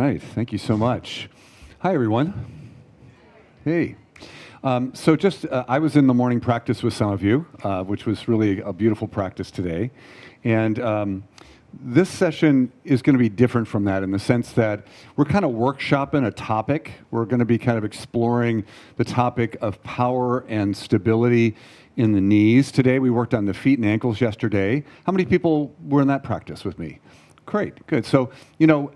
right, thank you so much. Hi, everyone. Hey. I was in the morning practice with some of you, which was really a beautiful practice today. And this session is going to be different from that in the sense that we're kind of workshopping a topic. We're going to be kind of exploring the topic of power and stability in the knees. Today we worked on the feet and ankles yesterday. How many people were in that practice with me? Great, good. So,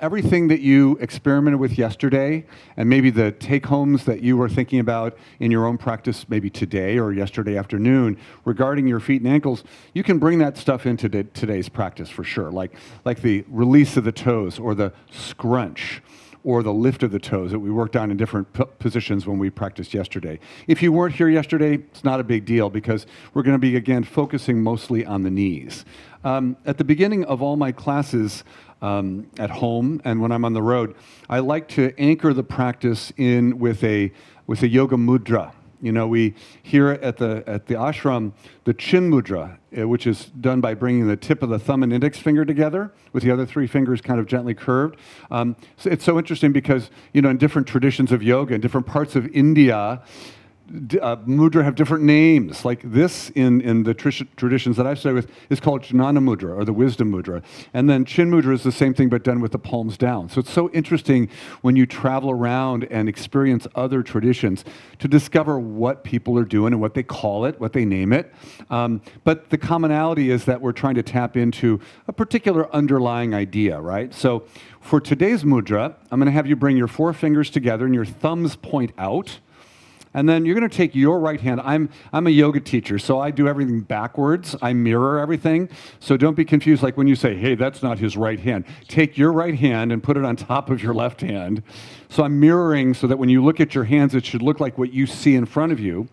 everything that you experimented with yesterday and maybe the take-homes that you were thinking about in your own practice maybe today or yesterday afternoon regarding your feet and ankles, you can bring that stuff into today's practice for sure, like the release of the toes or the scrunch or the lift of the toes that we worked on in different positions when we practiced yesterday. If you weren't here yesterday, it's not a big deal because we're going to be, again, focusing mostly on the knees. At the beginning of all my classes at home and when I'm on the road, I like to anchor the practice in with a yoga mudra. We here at the ashram, the chin mudra, which is done by bringing the tip of the thumb and index finger together with the other three fingers kind of gently curved. So it's so interesting because, in different traditions of yoga, in different parts of India, mudra have different names. Like this in the traditions that I've studied with is called Jnana mudra or the wisdom mudra. And then chin mudra is the same thing but done with the palms down. So it's so interesting when you travel around and experience other traditions to discover what people are doing and what they call it, what they name it. But the commonality is that we're trying to tap into a particular underlying idea, right? So for today's mudra, I'm going to have you bring your four fingers together and your thumbs point out. And then you're going to take your right hand. I'm a yoga teacher, so I do everything backwards. I mirror everything. So don't be confused like when you say, hey, that's not his right hand. Take your right hand and put it on top of your left hand. So I'm mirroring so that when you look at your hands, it should look like what you see in front of you.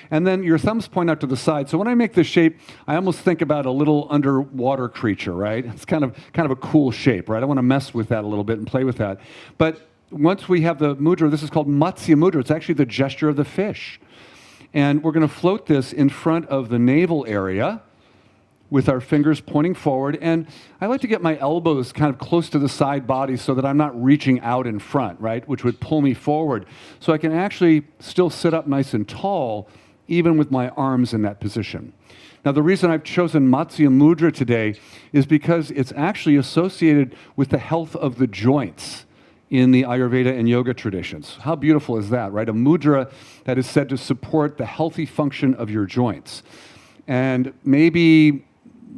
And then your thumbs point out to the side. So when I make this shape, I almost think about a little underwater creature, right? It's kind of a cool shape, right? I want to mess with that a little bit and play with that. But once we have the mudra, this is called Matsya mudra. It's actually the gesture of the fish. And we're going to float this in front of the navel area with our fingers pointing forward. And I like to get my elbows kind of close to the side body so that I'm not reaching out in front, right, which would pull me forward. So I can actually still sit up nice and tall, even with my arms in that position. Now, the reason I've chosen Matsya mudra today is because it's actually associated with the health of the joints in the Ayurveda and yoga traditions. How beautiful is that, right? A mudra that is said to support the healthy function of your joints. And maybe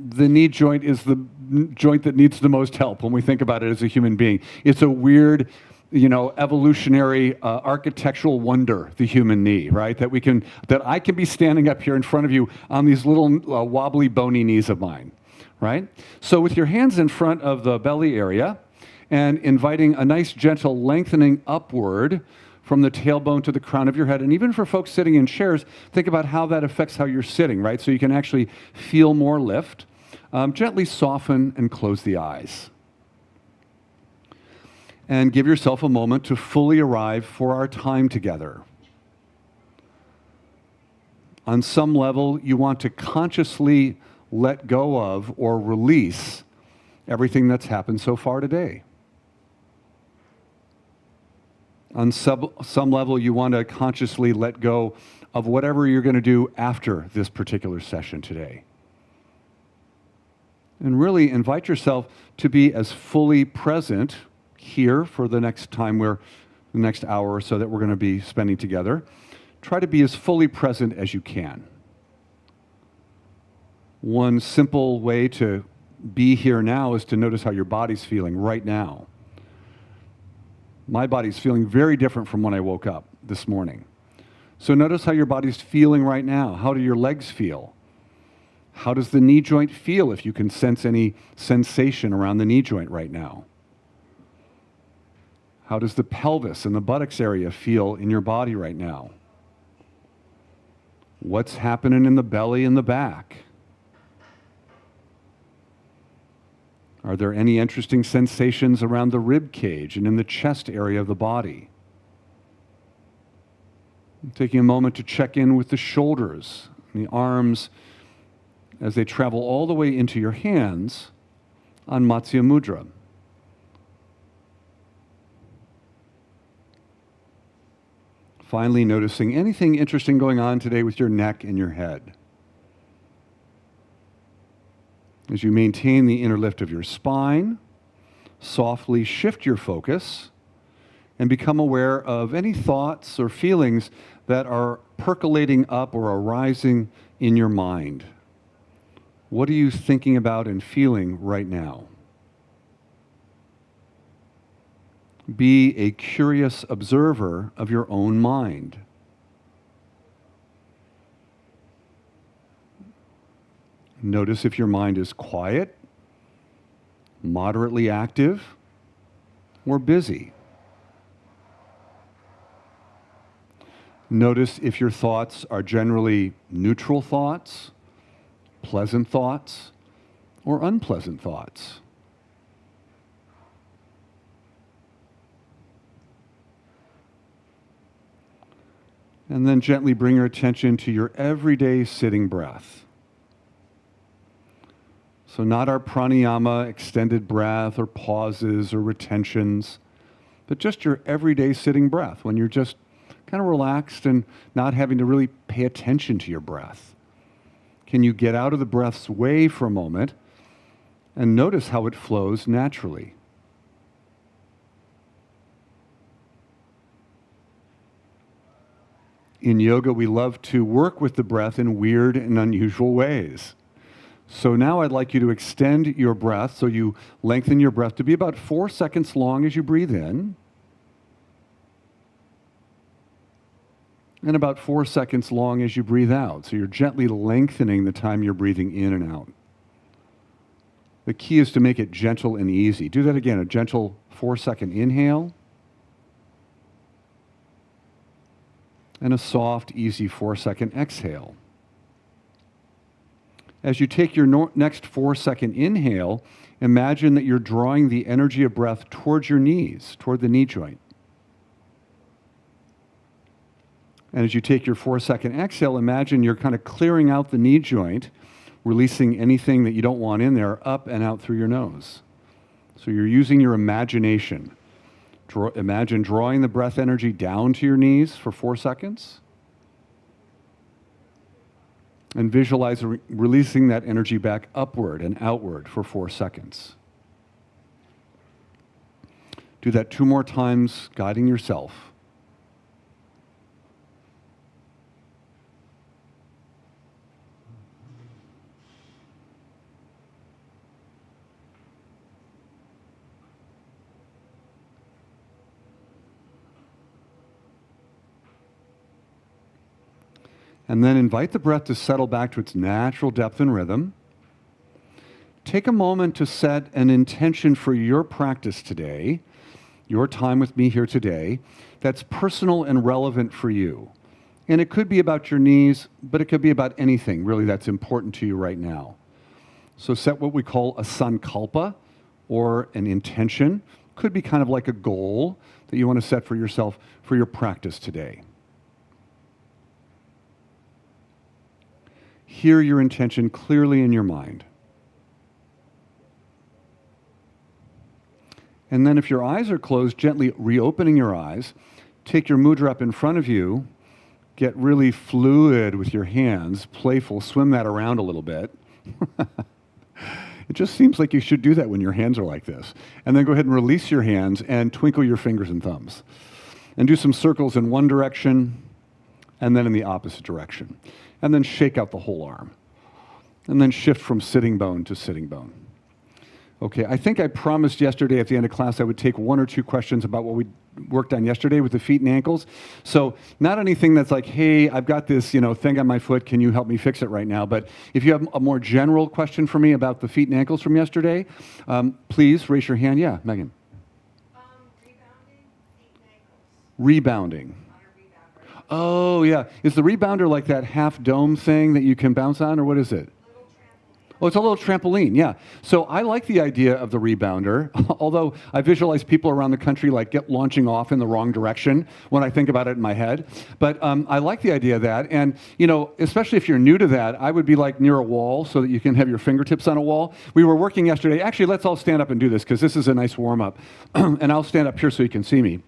the knee joint is the joint that needs the most help when we think about it as a human being. It's a weird, evolutionary architectural wonder, the human knee, right? That I can be standing up here in front of you on these little wobbly, bony knees of mine, right? So with your hands in front of the belly area, and inviting a nice gentle lengthening upward from the tailbone to the crown of your head. And even for folks sitting in chairs, think about how that affects how you're sitting, right? So you can actually feel more lift. Gently soften and close the eyes. And give yourself a moment to fully arrive for our time together. On some level, you want to consciously let go of or release everything that's happened so far today. On some level, you want to consciously let go of whatever you're going to do after this particular session today. And really invite yourself to be as fully present here for the next hour or so that we're going to be spending together. Try to be as fully present as you can. One simple way to be here now is to notice how your body's feeling right now. My body's feeling very different from when I woke up this morning. So notice how your body's feeling right now. How do your legs feel? How does the knee joint feel if you can sense any sensation around the knee joint right now? How does the pelvis and the buttocks area feel in your body right now? What's happening in the belly and the back? Are there any interesting sensations around the rib cage and in the chest area of the body? Taking a moment to check in with the shoulders and the arms as they travel all the way into your hands on Matsya mudra. Finally, noticing anything interesting going on today with your neck and your head. As you maintain the inner lift of your spine, softly shift your focus and become aware of any thoughts or feelings that are percolating up or arising in your mind. What are you thinking about and feeling right now? Be a curious observer of your own mind. Notice if your mind is quiet, moderately active, or busy. Notice if your thoughts are generally neutral thoughts, pleasant thoughts, or unpleasant thoughts. And then gently bring your attention to your everyday sitting breath. So not our pranayama, extended breath, or pauses, or retentions, but just your everyday sitting breath when you're just kind of relaxed and not having to really pay attention to your breath. Can you get out of the breath's way for a moment and notice how it flows naturally? In yoga, we love to work with the breath in weird and unusual ways. So now I'd like you to extend your breath, so you lengthen your breath to be about 4 seconds long as you breathe in, and about 4 seconds long as you breathe out. So you're gently lengthening the time you're breathing in and out. The key is to make it gentle and easy. Do that again, a gentle 4-second inhale, and a soft, easy 4-second exhale. As you take your next 4-second inhale, imagine that you're drawing the energy of breath towards your knees, toward the knee joint. And as you take your 4-second exhale, imagine you're kind of clearing out the knee joint, releasing anything that you don't want in there up and out through your nose. So you're using your imagination. Imagine drawing the breath energy down to your knees for 4 seconds. And visualize releasing that energy back upward and outward for 4 seconds. Do that 2 more times, guiding yourself. And then invite the breath to settle back to its natural depth and rhythm. Take a moment to set an intention for your practice today, your time with me here today, that's personal and relevant for you. And it could be about your knees, but it could be about anything really that's important to you right now. So set what we call a sankalpa, or an intention. Could be kind of like a goal that you want to set for yourself for your practice today. Hear your intention clearly in your mind. And then if your eyes are closed, gently reopening your eyes, take your mudra up in front of you, get really fluid with your hands, playful, swim that around a little bit. It just seems like you should do that when your hands are like this. And then go ahead and release your hands and twinkle your fingers and thumbs. And do some circles in one direction and then in the opposite direction. And then shake out the whole arm. And then shift from sitting bone to sitting bone. Okay, I think I promised yesterday at the end of class I would take 1 or 2 questions about what we worked on yesterday with the feet and ankles. So not anything that's like, hey, I've got this, thing on my foot, can you help me fix it right now? But if you have a more general question for me about the feet and ankles from yesterday, please raise your hand. Yeah, Megan. Rebounding, feet and ankles. Rebounding. Oh, yeah. Is the rebounder like that half dome thing that you can bounce on, or what is it? Oh, it's a little trampoline, yeah. So I like the idea of the rebounder, although I visualize people around the country launching off in the wrong direction when I think about it in my head. But I like the idea of that. And, especially if you're new to that, I would be near a wall so that you can have your fingertips on a wall. We were working yesterday. Actually, let's all stand up and do this because this is a nice warm-up. And I'll stand up here so you can see me.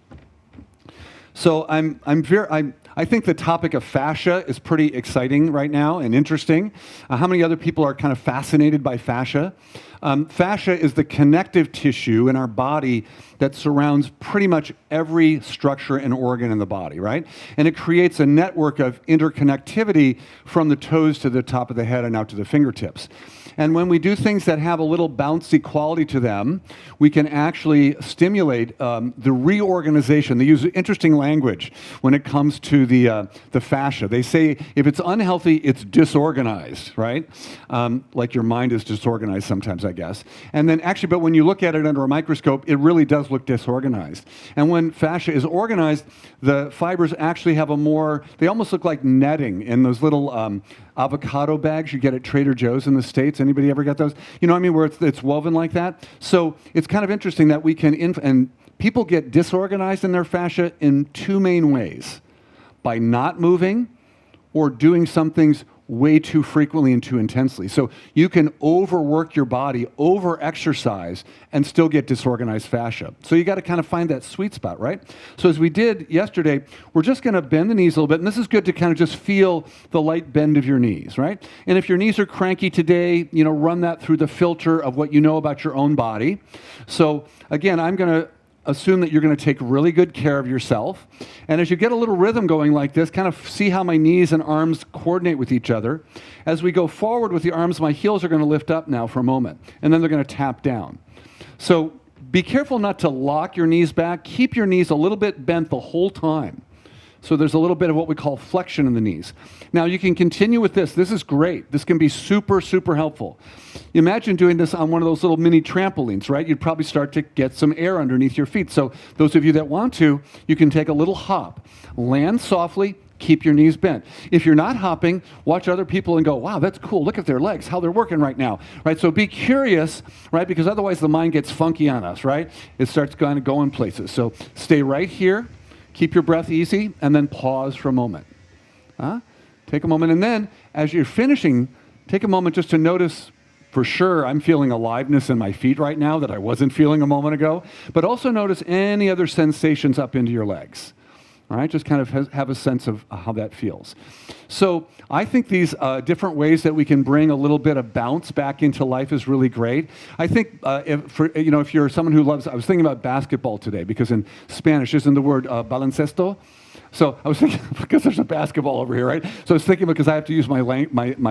So I think the topic of fascia is pretty exciting right now and interesting. How many other people are kind of fascinated by fascia? Fascia is the connective tissue in our body that surrounds pretty much every structure and organ in the body, right? And it creates a network of interconnectivity from the toes to the top of the head and out to the fingertips. And when we do things that have a little bouncy quality to them, we can actually stimulate the reorganization. They use interesting language when it comes to the fascia. They say if it's unhealthy, it's disorganized, right? Like your mind is disorganized sometimes, I guess. And then actually, but when you look at it under a microscope, it really does look disorganized. And when fascia is organized, the fibers actually have they almost look like netting in those little avocado bags you get at Trader Joe's in the States. Anybody ever get those? You know what I mean? Where it's woven like that. So it's kind of interesting that we can, and people get disorganized in their fascia in two main ways: by not moving or doing some things way too frequently and too intensely. So you can overwork your body, over-exercise, and still get disorganized fascia. So you got to kind of find that sweet spot, right? So as we did yesterday, we're just going to bend the knees a little bit, and this is good to kind of just feel the light bend of your knees, right? And if your knees are cranky today, run that through the filter of what you know about your own body. So again, I'm going to assume that you're going to take really good care of yourself. And as you get a little rhythm going like this, kind of see how my knees and arms coordinate with each other. As we go forward with the arms, my heels are going to lift up now for a moment, and then they're going to tap down. So be careful not to lock your knees back. Keep your knees a little bit bent the whole time. So there's a little bit of what we call flexion in the knees. Now you can continue with this. This is great. This can be super, super helpful. Imagine doing this on one of those little mini trampolines, right? You'd probably start to get some air underneath your feet. So those of you that want to, you can take a little hop. Land softly, keep your knees bent. If you're not hopping, watch other people and go, wow, that's cool. Look at their legs, how they're working right now, right? So be curious, right? Because otherwise the mind gets funky on us, right? It starts kind of going places. So stay right here. Keep your breath easy, and then pause for a moment. Take a moment, and then as you're finishing, take a moment just to notice, for sure, I'm feeling aliveness in my feet right now that I wasn't feeling a moment ago, but also notice any other sensations up into your legs. All right, just kind of have a sense of how that feels. So I think these different ways that we can bring a little bit of bounce back into life is really great. I think if you're someone who loves, I was thinking about basketball today because in Spanish isn't the word baloncesto. So I was thinking, because there's a basketball over here, right? So I was thinking because I have to use my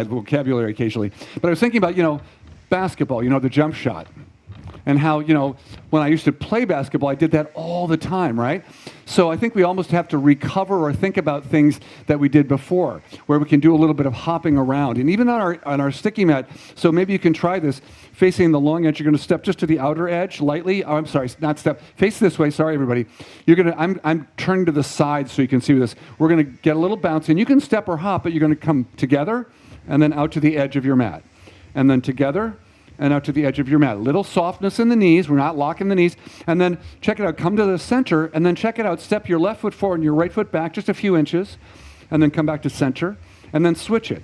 vocabulary occasionally. But I was thinking about, basketball, the jump shot. And how, when I used to play basketball, I did that all the time, right? So I think we almost have to recover or think about things that we did before, where we can do a little bit of hopping around. And even on our sticky mat, so maybe you can try this, facing the long edge, you're going to step just to the outer edge lightly. Oh, I'm sorry, not step. Face this way, sorry, everybody. I'm turning to the side so you can see this. We're going to get a little bounce, and you can step or hop, but you're going to come together and then out to the edge of your mat. And then together, and out to the edge of your mat. Little softness in the knees. We're not locking the knees. And then check it out. Come to the center, and then check it out. Step your left foot forward and your right foot back just a few inches, and then come back to center, and then switch it.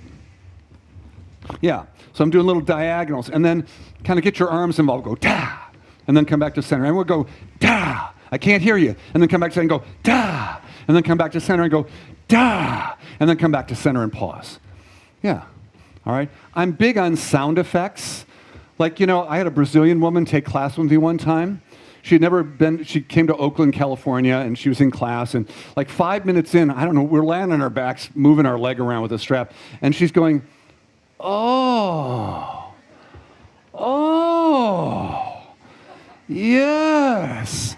Yeah. So I'm doing little diagonals, and then kind of get your arms involved. Go, ta, and then come back to center. And we'll go, ta. I can't hear you. And then come back to center and go, ta. And then come back to center and go, ta. And then come back to center and pause. Yeah. All right. I'm big on sound effects. Like, I had a Brazilian woman take class with me one time. She came to Oakland, California, and she was in class. And like 5 minutes in, I don't know, we're laying on our backs, moving our leg around with a strap. And she's going, oh, yes.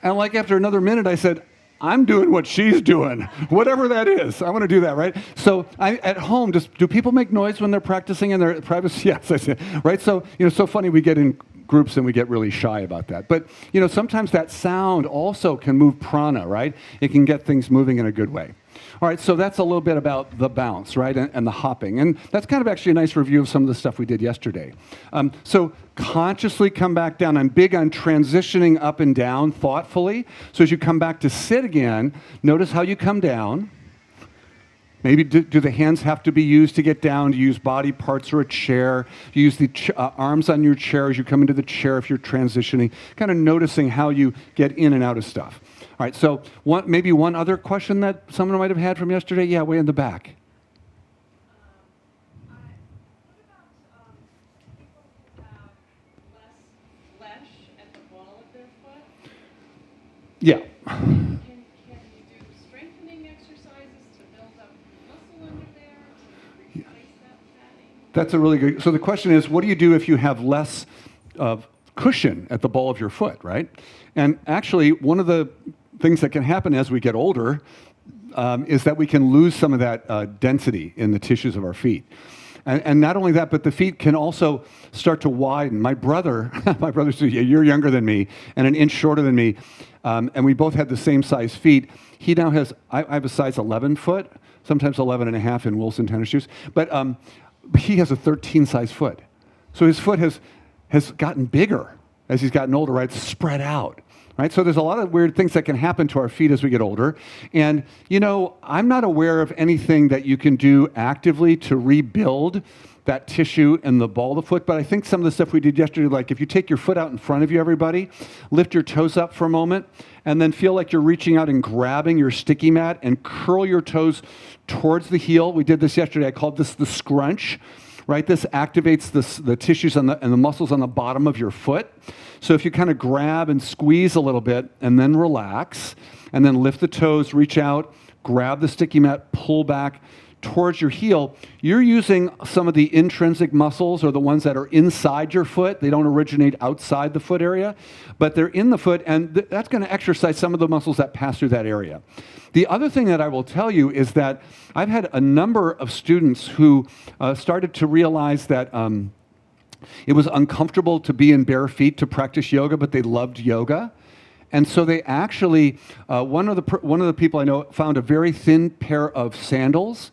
And like after another minute, I said, I'm doing what she's doing, whatever that is. I want to do that, right? So at home, do people make noise when they're practicing in their privacy? Yes, I see, right? So, so funny, we get in groups and we get really shy about that. But, sometimes that sound also can move prana, right? It can get things moving in a good way. All right, so that's a little bit about the bounce, right, and the hopping. And that's kind of actually a nice review of some of the stuff we did yesterday. So consciously come back down. I'm big on transitioning up and down thoughtfully. So as you come back to sit again, notice how you come down. Maybe do the hands have to be used to get down? Do you use body parts or a chair? Do you use the arms on your chair as you come into the chair if you're transitioning? Kind of noticing how you get in and out of stuff. All right, so maybe one other question that someone might have had from yesterday? Yeah, way in the back. What about people who have less flesh at the ball of their foot? Yeah. Can you do strengthening exercises to build up muscle under there to replace that fatting? That's a really good. So the question is, what do you do if you have less cushion at the ball of your foot, right? And actually, one of the things that can happen as we get older is that we can lose some of that density in the tissues of our feet. And not only that, but the feet can also start to widen. My brother's a year younger than me and an inch shorter than me, and we both had the same size feet. He now has, I have a size 11 foot, sometimes 11 and a half in Wilson tennis shoes, but he has a 13 size foot. So his foot has gotten bigger as he's gotten older, right? It's spread out. Right? So there's a lot of weird things that can happen to our feet as we get older. And, I'm not aware of anything that you can do actively to rebuild that tissue in the ball of the foot, but I think some of the stuff we did yesterday, like if you take your foot out in front of you, everybody, lift your toes up for a moment, and then feel like you're reaching out and grabbing your sticky mat and curl your toes towards the heel. We did this yesterday. I called this the scrunch. Right, this activates the tissues and the muscles on the bottom of your foot. So if you kind of grab and squeeze a little bit and then relax, and then lift the toes, reach out, grab the sticky mat, pull back towards your heel, you're using some of the intrinsic muscles or the ones that are inside your foot. They don't originate outside the foot area, but they're in the foot, and that's going to exercise some of the muscles that pass through that area. The other thing that I will tell you is that I've had a number of students who started to realize that it was uncomfortable to be in bare feet to practice yoga, but they loved yoga. And so they actually, one of the people I know found a very thin pair of sandals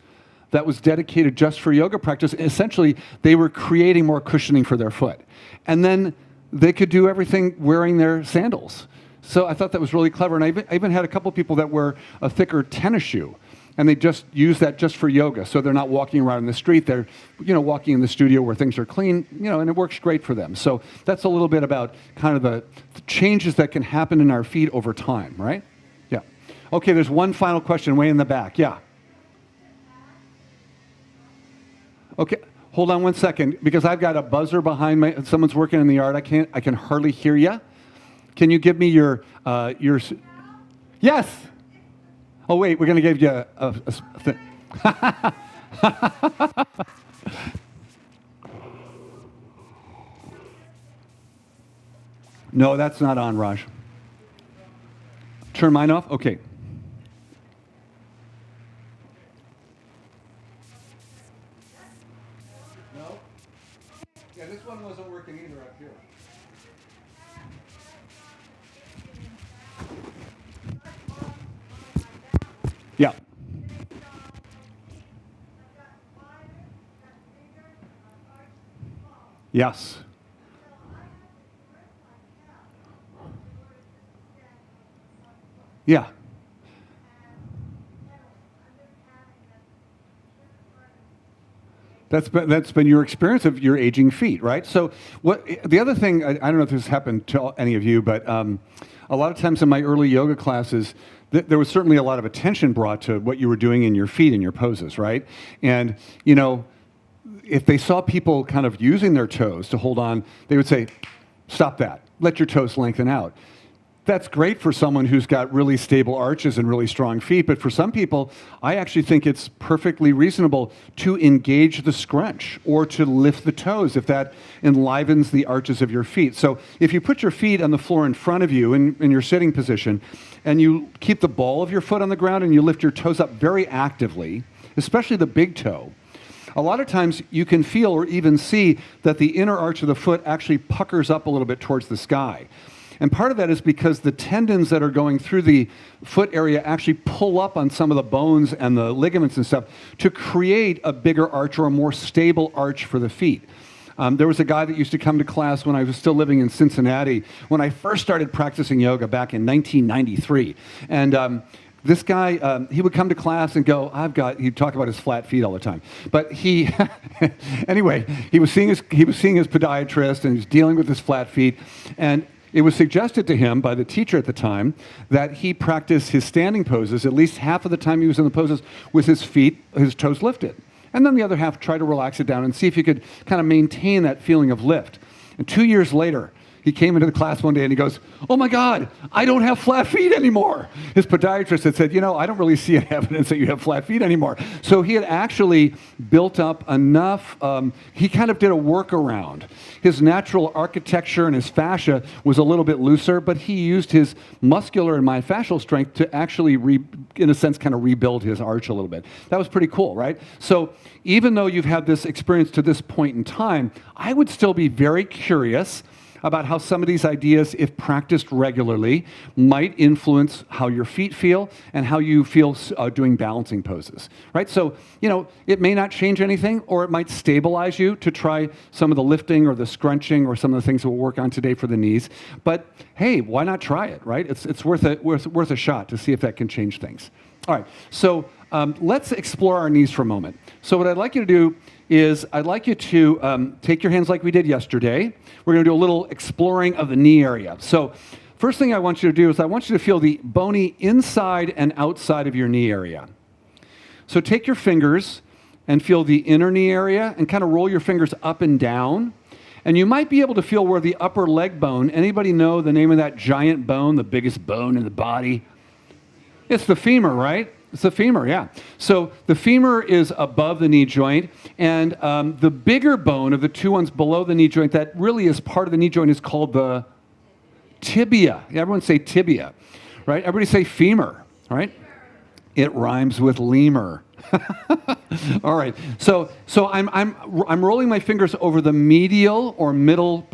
that was dedicated just for yoga practice. Essentially, they were creating more cushioning for their foot. And then they could do everything wearing their sandals. So I thought that was really clever. And I even had a couple people that wear a thicker tennis shoe, and they just use that just for yoga. So they're not walking around in the street. They're, walking in the studio where things are clean, and it works great for them. So that's a little bit about kind of the changes that can happen in our feet over time, right? Yeah. Okay, there's one final question way in the back. Yeah. Okay, hold on one second, because I've got a buzzer behind me. Someone's working in the yard. I can hardly hear you. Can you give me your Yes. Oh wait, we're going to give you a thing. No, that's not on, Raj. Turn mine off? Okay. No? Yeah, this one wasn't working either up here. Yeah. Yes. Yeah. That's been your experience of your aging feet, right? So the other thing, I don't know if this happened to any of you, but a lot of times in my early yoga classes, there was certainly a lot of attention brought to what you were doing in your feet and your poses, right? And, if they saw people kind of using their toes to hold on, they would say, stop that, let your toes lengthen out. That's great for someone who's got really stable arches and really strong feet, but for some people, I actually think it's perfectly reasonable to engage the scrunch or to lift the toes if that enlivens the arches of your feet. So if you put your feet on the floor in front of you in your sitting position, and you keep the ball of your foot on the ground and you lift your toes up very actively, especially the big toe, a lot of times you can feel or even see that the inner arch of the foot actually puckers up a little bit towards the sky. And part of that is because the tendons that are going through the foot area actually pull up on some of the bones and the ligaments and stuff to create a bigger arch or a more stable arch for the feet. There was a guy that used to come to class when I was still living in Cincinnati when I first started practicing yoga back in 1993. And this guy, he would come to class and go, he'd talk about his flat feet all the time. But anyway, he was seeing his podiatrist and he was dealing with his flat feet. And it was suggested to him by the teacher at the time that he practice his standing poses at least half of the time he was in the poses with his feet, his toes lifted. And then the other half, try to relax it down and see if you could kind of maintain that feeling of lift. And 2 years later, he came into the class one day and he goes, "Oh my God, I don't have flat feet anymore." His podiatrist had said, "You know, I don't really see any evidence that you have flat feet anymore." So he had actually built up enough, he kind of did a workaround. His natural architecture and his fascia was a little bit looser, but he used his muscular and myofascial strength to actually, in a sense, kind of rebuild his arch a little bit. That was pretty cool, right? So even though you've had this experience to this point in time, I would still be very curious about how some of these ideas, if practiced regularly, might influence how your feet feel and how you feel doing balancing poses, right? So, you know, it may not change anything, or it might stabilize you to try some of the lifting or the scrunching or some of the things that we'll work on today for the knees. But hey, why not try it, right? It's worth a shot to see if that can change things. All right, so let's explore our knees for a moment. So what I'd like you to do is I'd like you to take your hands like we did yesterday. We're going to do a little exploring of the knee area. So first thing I want you to do is I want you to feel the bony inside and outside of your knee area. So take your fingers and feel the inner knee area and kind of roll your fingers up and down. And you might be able to feel where the upper leg bone, anybody know the name of that giant bone, the biggest bone in the body? It's the femur, right? It's the femur, yeah. So the femur is above the knee joint, and the bigger bone of the two ones below the knee joint that really is part of the knee joint is called the tibia. Yeah, everyone say tibia, right? Everybody say femur, right? It rhymes with lemur. All right. So I'm rolling my fingers over the medial or middle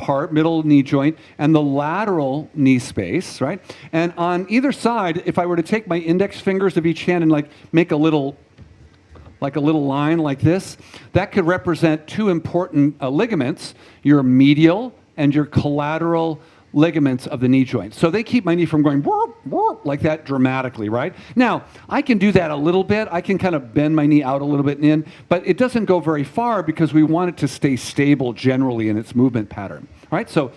knee joint and the lateral knee space, right? And on either side, if I were to take my index fingers of each hand and like make a little line like this, that could represent two important ligaments, your medial and your collateral ligaments of the knee joint. So they keep my knee from going whoop, whoop, like that dramatically, right? Now, I can do that a little bit. I can kind of bend my knee out a little bit and in, but it doesn't go very far because we want it to stay stable generally in its movement pattern, right? So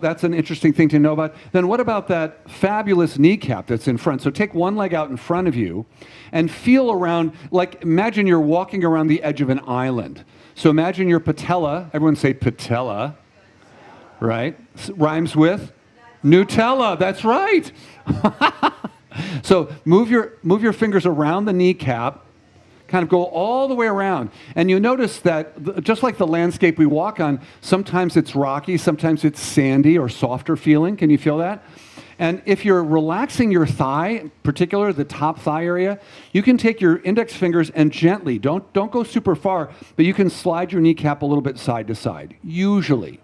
that's an interesting thing to know about. Then what about that fabulous kneecap that's in front? So take one leg out in front of you and feel around, like imagine you're walking around the edge of an island. So imagine your patella, everyone say patella, right? Rhymes with Nutella. That's right. So move your fingers around the kneecap, kind of go all the way around. And you notice that just like the landscape we walk on, sometimes it's rocky, sometimes it's sandy or softer feeling. Can you feel that? And if you're relaxing your thigh, in particular the top thigh area, you can take your index fingers and gently, don't go super far, but you can slide your kneecap a little bit side to side, usually.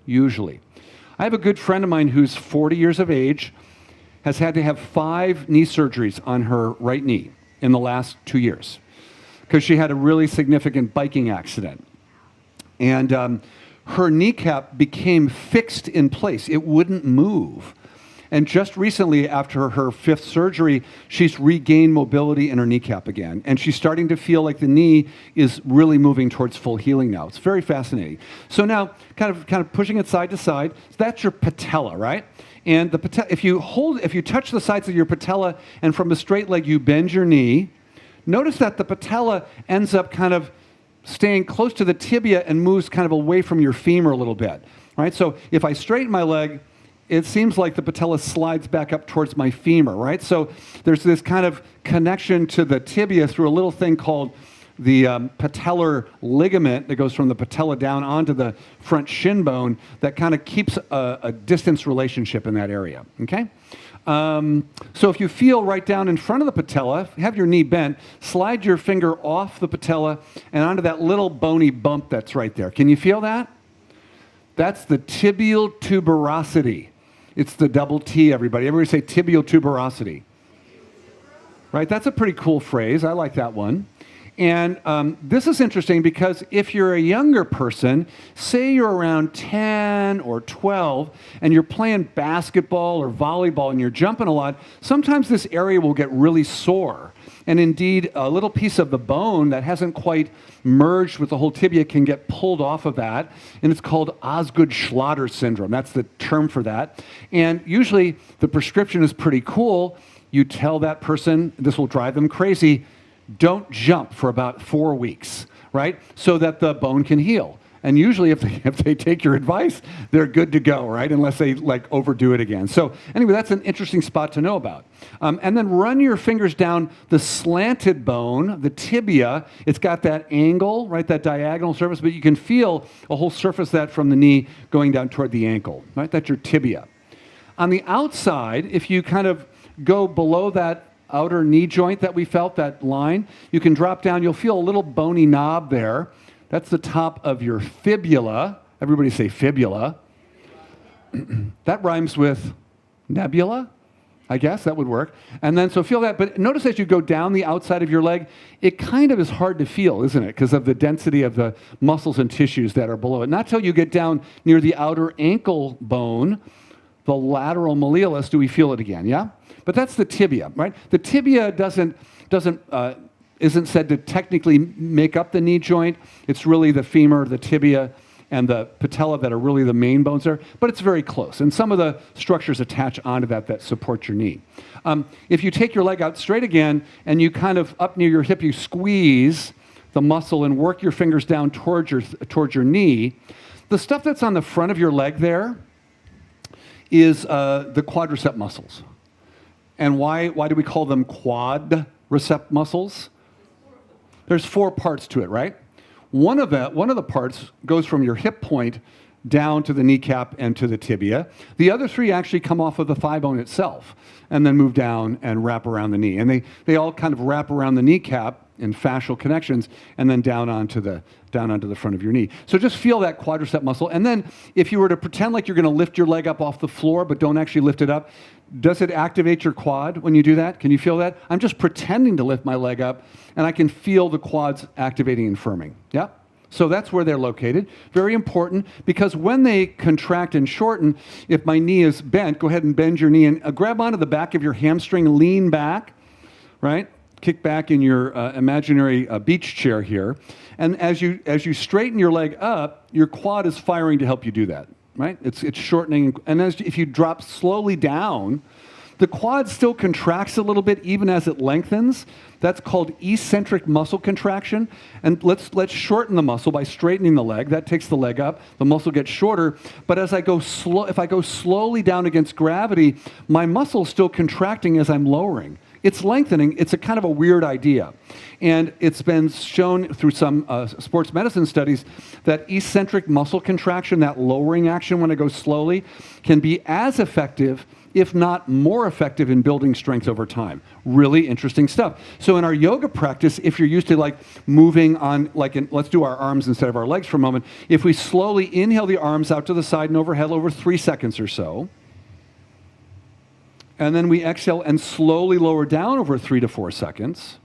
I have a good friend of mine who's 40 years of age, has had to have 5 knee surgeries on her right knee in the last 2 years because she had a really significant biking accident. And her kneecap became fixed in place. It wouldn't move. And just recently, after her 5th surgery, she's regained mobility in her kneecap again. And she's starting to feel like the knee is really moving towards full healing now. It's very fascinating. So now, kind of pushing it side to side, that's your patella, right? And the if you touch the sides of your patella and from a straight leg you bend your knee, notice that the patella ends up kind of staying close to the tibia and moves kind of away from your femur a little bit, right? So if I straighten my leg, it seems like the patella slides back up towards my femur, right? So there's this kind of connection to the tibia through a little thing called the patellar ligament that goes from the patella down onto the front shin bone that kind of keeps a distance relationship in that area, okay? So if you feel right down in front of the patella, have your knee bent, slide your finger off the patella and onto that little bony bump that's right there. Can you feel that? That's the tibial tuberosity. It's the double T, everybody. Everybody say tibial tuberosity. Right, that's a pretty cool phrase. I like that one. And this is interesting because if you're a younger person, say you're around 10 or 12, and you're playing basketball or volleyball and you're jumping a lot, sometimes this area will get really sore. And indeed, a little piece of the bone that hasn't quite merged with the whole tibia can get pulled off of that, and it's called Osgood-Schlatter syndrome. That's the term for that. And usually, the prescription is pretty cool. You tell that person, this will drive them crazy, don't jump for about 4 weeks, right? So that the bone can heal. And usually if they take your advice, they're good to go, right? Unless they overdo it again. So anyway, that's an interesting spot to know about. And then run your fingers down the slanted bone, the tibia. It's got that angle, right? That diagonal surface, but you can feel a whole surface of that from the knee going down toward the ankle, right? That's your tibia. On the outside, if you kind of go below that outer knee joint that we felt, that line, you can drop down. You'll feel a little bony knob there. That's the top of your fibula. Everybody say fibula. That rhymes with nebula, I guess. That would work. And then, so feel that. But notice as you go down the outside of your leg, it kind of is hard to feel, isn't it? Because of the density of the muscles and tissues that are below it. Not till you get down near the outer ankle bone, the lateral malleolus, do we feel it again, yeah? But that's the tibia, right? The tibia isn't said to technically make up the knee joint. It's really the femur, the tibia, and the patella that are really the main bones there, but it's very close. And some of the structures attach onto that support your knee. If you take your leg out straight again, and you kind of up near your hip, you squeeze the muscle and work your fingers down towards your knee, the stuff that's on the front of your leg there is the quadricep muscles. And why do we call them quadricep muscles? There's 4 parts to it, right? One of the parts goes from your hip point down to the kneecap and to the tibia. The other 3 actually come off of the thigh bone itself and then move down and wrap around the knee. And they all kind of wrap around the kneecap in fascial connections and then down onto the front of your knee. So just feel that quadricep muscle. And then if you were to pretend like you're going to lift your leg up off the floor but don't actually lift it up, does it activate your quad when you do that? Can you feel that? I'm just pretending to lift my leg up, and I can feel the quads activating and firming. Yeah? So that's where they're located. Very important, because when they contract and shorten, if my knee is bent, go ahead and bend your knee and grab onto the back of your hamstring, lean back, right? Kick back in your imaginary beach chair here. And as you straighten your leg up, your quad is firing to help you do that, right? It's shortening. And if you drop slowly down, the quad still contracts a little bit even as it lengthens. That's called eccentric muscle contraction. And let's shorten the muscle by straightening the leg. That takes the leg up. The muscle gets shorter. But if I go slowly down against gravity, my muscle is still contracting as I'm lowering. It's lengthening. It's a kind of a weird idea. And it's been shown through some sports medicine studies that eccentric muscle contraction, that lowering action when I go slowly, can be as effective, if not more effective, in building strength over time. Really interesting stuff. So in our yoga practice, if you're used to moving on, let's do our arms instead of our legs for a moment. If we slowly inhale the arms out to the side and overhead over 3 seconds or so, and then we exhale and slowly lower down over 3 to 4 seconds.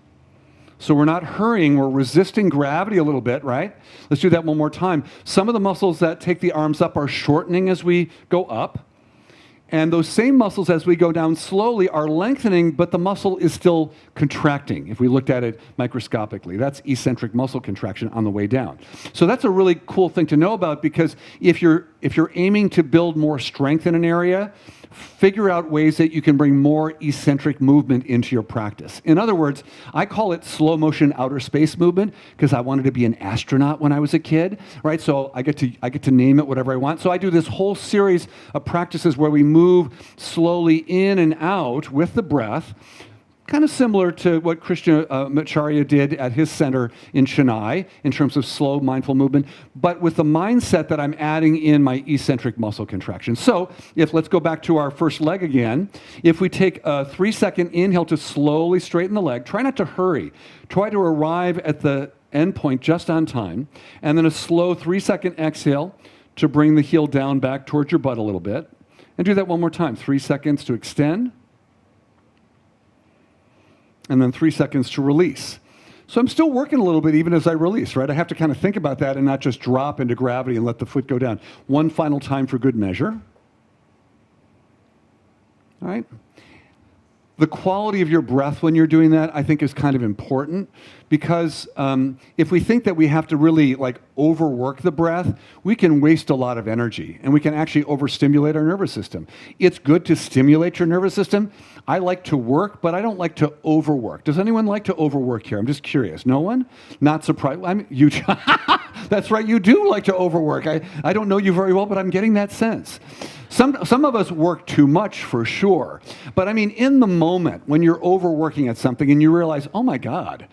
So we're not hurrying, we're resisting gravity a little bit, right? Let's do that one more time. Some of the muscles that take the arms up are shortening as we go up. And those same muscles, as we go down slowly, are lengthening, but the muscle is still contracting, if we looked at it microscopically. That's eccentric muscle contraction on the way down. So that's a really cool thing to know about, because if you're aiming to build more strength in an area, figure out ways that you can bring more eccentric movement into your practice. In other words, I call it slow motion outer space movement because I wanted to be an astronaut when I was a kid, right? So I get to name it whatever I want. So I do this whole series of practices where we move slowly in and out with the breath, kind of similar to what Krishnamacharya did at his center in Chennai in terms of slow, mindful movement, but with the mindset that I'm adding in my eccentric muscle contraction. So let's go back to our first leg again. If we take a 3-second inhale to slowly straighten the leg, try not to hurry. Try to arrive at the end point just on time, and then a slow 3-second exhale to bring the heel down back towards your butt a little bit. And do that one more time. 3 seconds to extend, and then 3 seconds to release. So I'm still working a little bit even as I release, right? I have to kind of think about that and not just drop into gravity and let the foot go down. One final time for good measure. All right? The quality of your breath when you're doing that, I think, is kind of important because if we think that we have to really like overwork the breath, we can waste a lot of energy and we can actually overstimulate our nervous system. It's good to stimulate your nervous system. I like to work, but I don't like to overwork. Does anyone like to overwork here? I'm just curious. No one? Not surprised. You. That's right. You do like to overwork. I don't know you very well, but I'm getting that sense. Some of us work too much for sure. But I mean, in the moment when you're overworking at something and you realize, oh my God,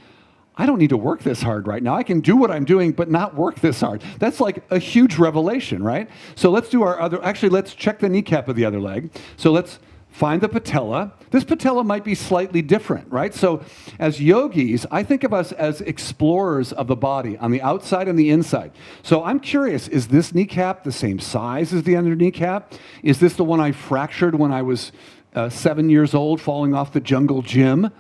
I don't need to work this hard right now. I can do what I'm doing, but not work this hard. That's like a huge revelation, right? So let's do let's check the kneecap of the other leg. So let's find the patella. This patella might be slightly different, right? So as yogis, I think of us as explorers of the body on the outside and the inside. So I'm curious, is this kneecap the same size as the other kneecap? Is this the one I fractured when I was 7 years old, falling off the jungle gym,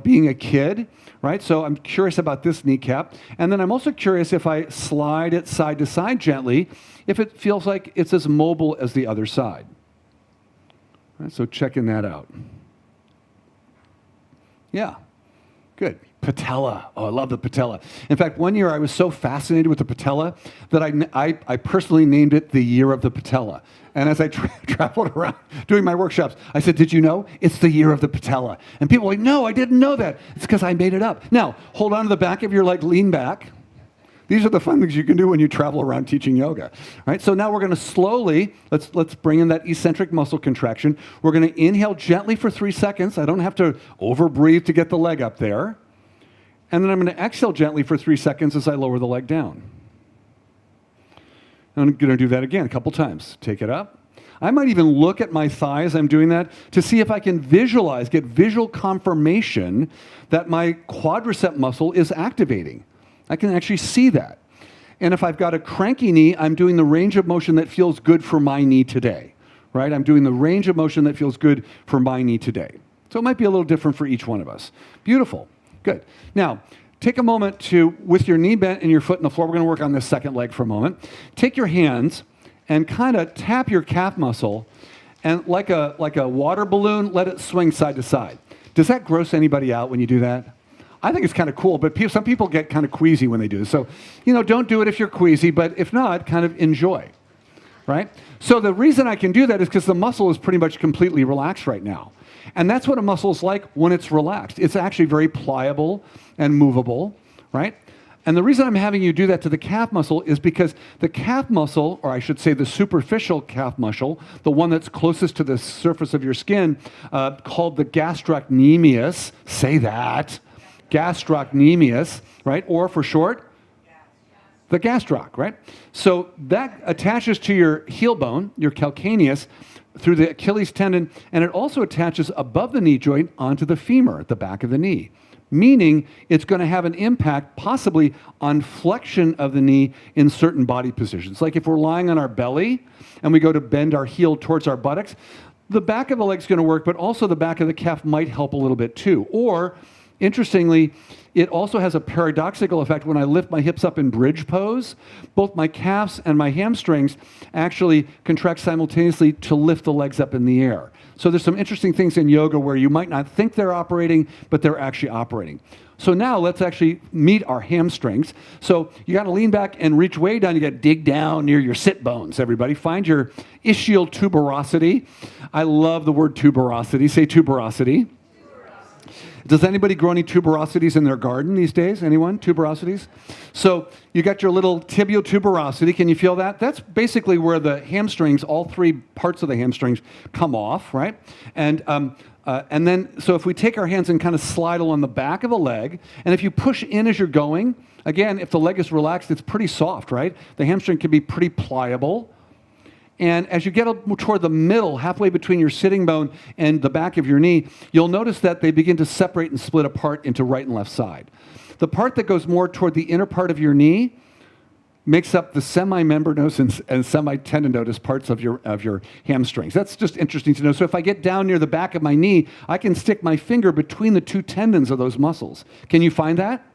being a kid, right? So I'm curious about this kneecap. And then I'm also curious if I slide it side to side gently, if it feels like it's as mobile as the other side. Right, so checking that out. Yeah, good. Patella. Oh, I love the patella. In fact, one year I was so fascinated with the patella that I personally named it the year of the patella. And as I traveled around doing my workshops, I said, did you know? It's the year of the patella. And people were like, no, I didn't know that. It's because I made it up. Now, hold on to the back of your leg, lean back. These are the fun things you can do when you travel around teaching yoga, right? So now we're going to slowly, let's bring in that eccentric muscle contraction. We're going to inhale gently for 3 seconds. I don't have to over-breathe to get the leg up there. And then I'm going to exhale gently for 3 seconds as I lower the leg down. I'm going to do that again a couple times. Take it up. I might even look at my thigh as I'm doing that to see if I can get visual confirmation that my quadricep muscle is activating. I can actually see that. And if I've got a cranky knee, I'm doing the range of motion that feels good for my knee today, right? I'm doing the range of motion that feels good for my knee today. So it might be a little different for each one of us. Beautiful. Good. Now, take a moment with your knee bent and your foot in the floor, we're going to work on this second leg for a moment. Take your hands and kind of tap your calf muscle and like a water balloon, let it swing side to side. Does that gross anybody out when you do that? I think it's kind of cool, but some people get kind of queasy when they do this. So, don't do it if you're queasy, but if not, kind of enjoy, right? So the reason I can do that is because the muscle is pretty much completely relaxed right now. And that's what a muscle is like when it's relaxed. It's actually very pliable and movable, right? And the reason I'm having you do that to the calf muscle is because the calf muscle, or I should say the superficial calf muscle, the one that's closest to the surface of your skin, called the gastrocnemius, say that, gastrocnemius, right? Or for short, the gastroc, right? So that attaches to your heel bone, your calcaneus, through the Achilles tendon, and it also attaches above the knee joint onto the femur at the back of the knee, meaning it's going to have an impact possibly on flexion of the knee in certain body positions. Like if we're lying on our belly and we go to bend our heel towards our buttocks, the back of the leg's going to work, but also the back of the calf might help a little bit too. Or interestingly, it also has a paradoxical effect when I lift my hips up in bridge pose. Both my calves and my hamstrings actually contract simultaneously to lift the legs up in the air. So there's some interesting things in yoga where you might not think they're operating, but they're actually operating. So now let's actually meet our hamstrings. So you got to lean back and reach way down. You got to dig down near your sit bones, everybody. Find your ischial tuberosity. I love the word tuberosity. Say tuberosity. Does anybody grow any tuberosities in their garden these days? Anyone? Tuberosities? So you got your little tibial tuberosity. Can you feel that? That's basically where the hamstrings, all three parts of the hamstrings, come off, right? And then, so if we take our hands and kind of slide along the back of the leg, and if you push in as you're going, again, if the leg is relaxed, it's pretty soft, right? The hamstring can be pretty pliable. And as you get toward the middle, halfway between your sitting bone and the back of your knee, you'll notice that they begin to separate and split apart into right and left side. The part that goes more toward the inner part of your knee makes up the semimembranous and semitendinous parts of your hamstrings. That's just interesting to know. So if I get down near the back of my knee, I can stick my finger between the two tendons of those muscles. Can you find that?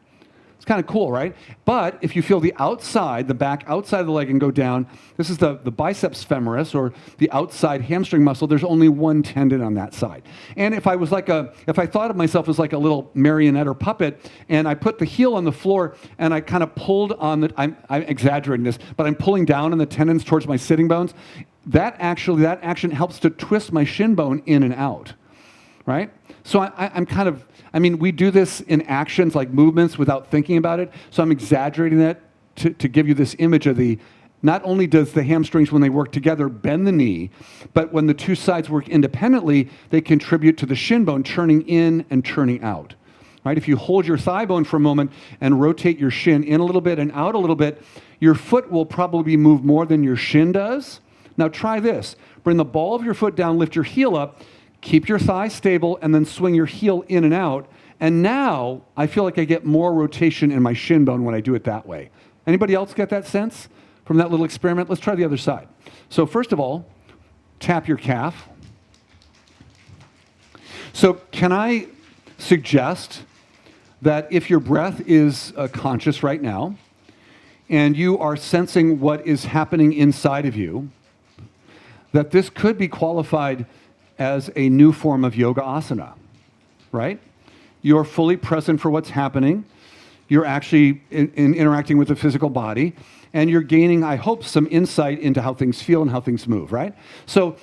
kind of cool, right? But if you feel the outside, the back outside of the leg and go down, this is the biceps femoris, or the outside hamstring muscle. There's only one tendon on that side. And if I thought of myself as like a little marionette or puppet, and I put the heel on the floor and I kind of pulled on I'm exaggerating this, but I'm pulling down on the tendons towards my sitting bones, that action helps to twist my shin bone in and out, right? So we do this in actions like movements without thinking about it. So I'm exaggerating that to give you this image of not only does the hamstrings, when they work together, bend the knee, but when the two sides work independently, they contribute to the shin bone turning in and turning out. Right? If you hold your thigh bone for a moment and rotate your shin in a little bit and out a little bit, your foot will probably move more than your shin does. Now try this. Bring the ball of your foot down, lift your heel up, keep your thigh stable, and then swing your heel in and out. And now I feel like I get more rotation in my shin bone when I do it that way. Anybody else get that sense from that little experiment? Let's try the other side. So first of all, tap your calf. So can I suggest that if your breath is conscious right now, and you are sensing what is happening inside of you, that this could be qualified as a new form of yoga asana, right? You're fully present for what's happening. You're actually interacting with the physical body, and you're gaining, I hope, some insight into how things feel and how things move, right? So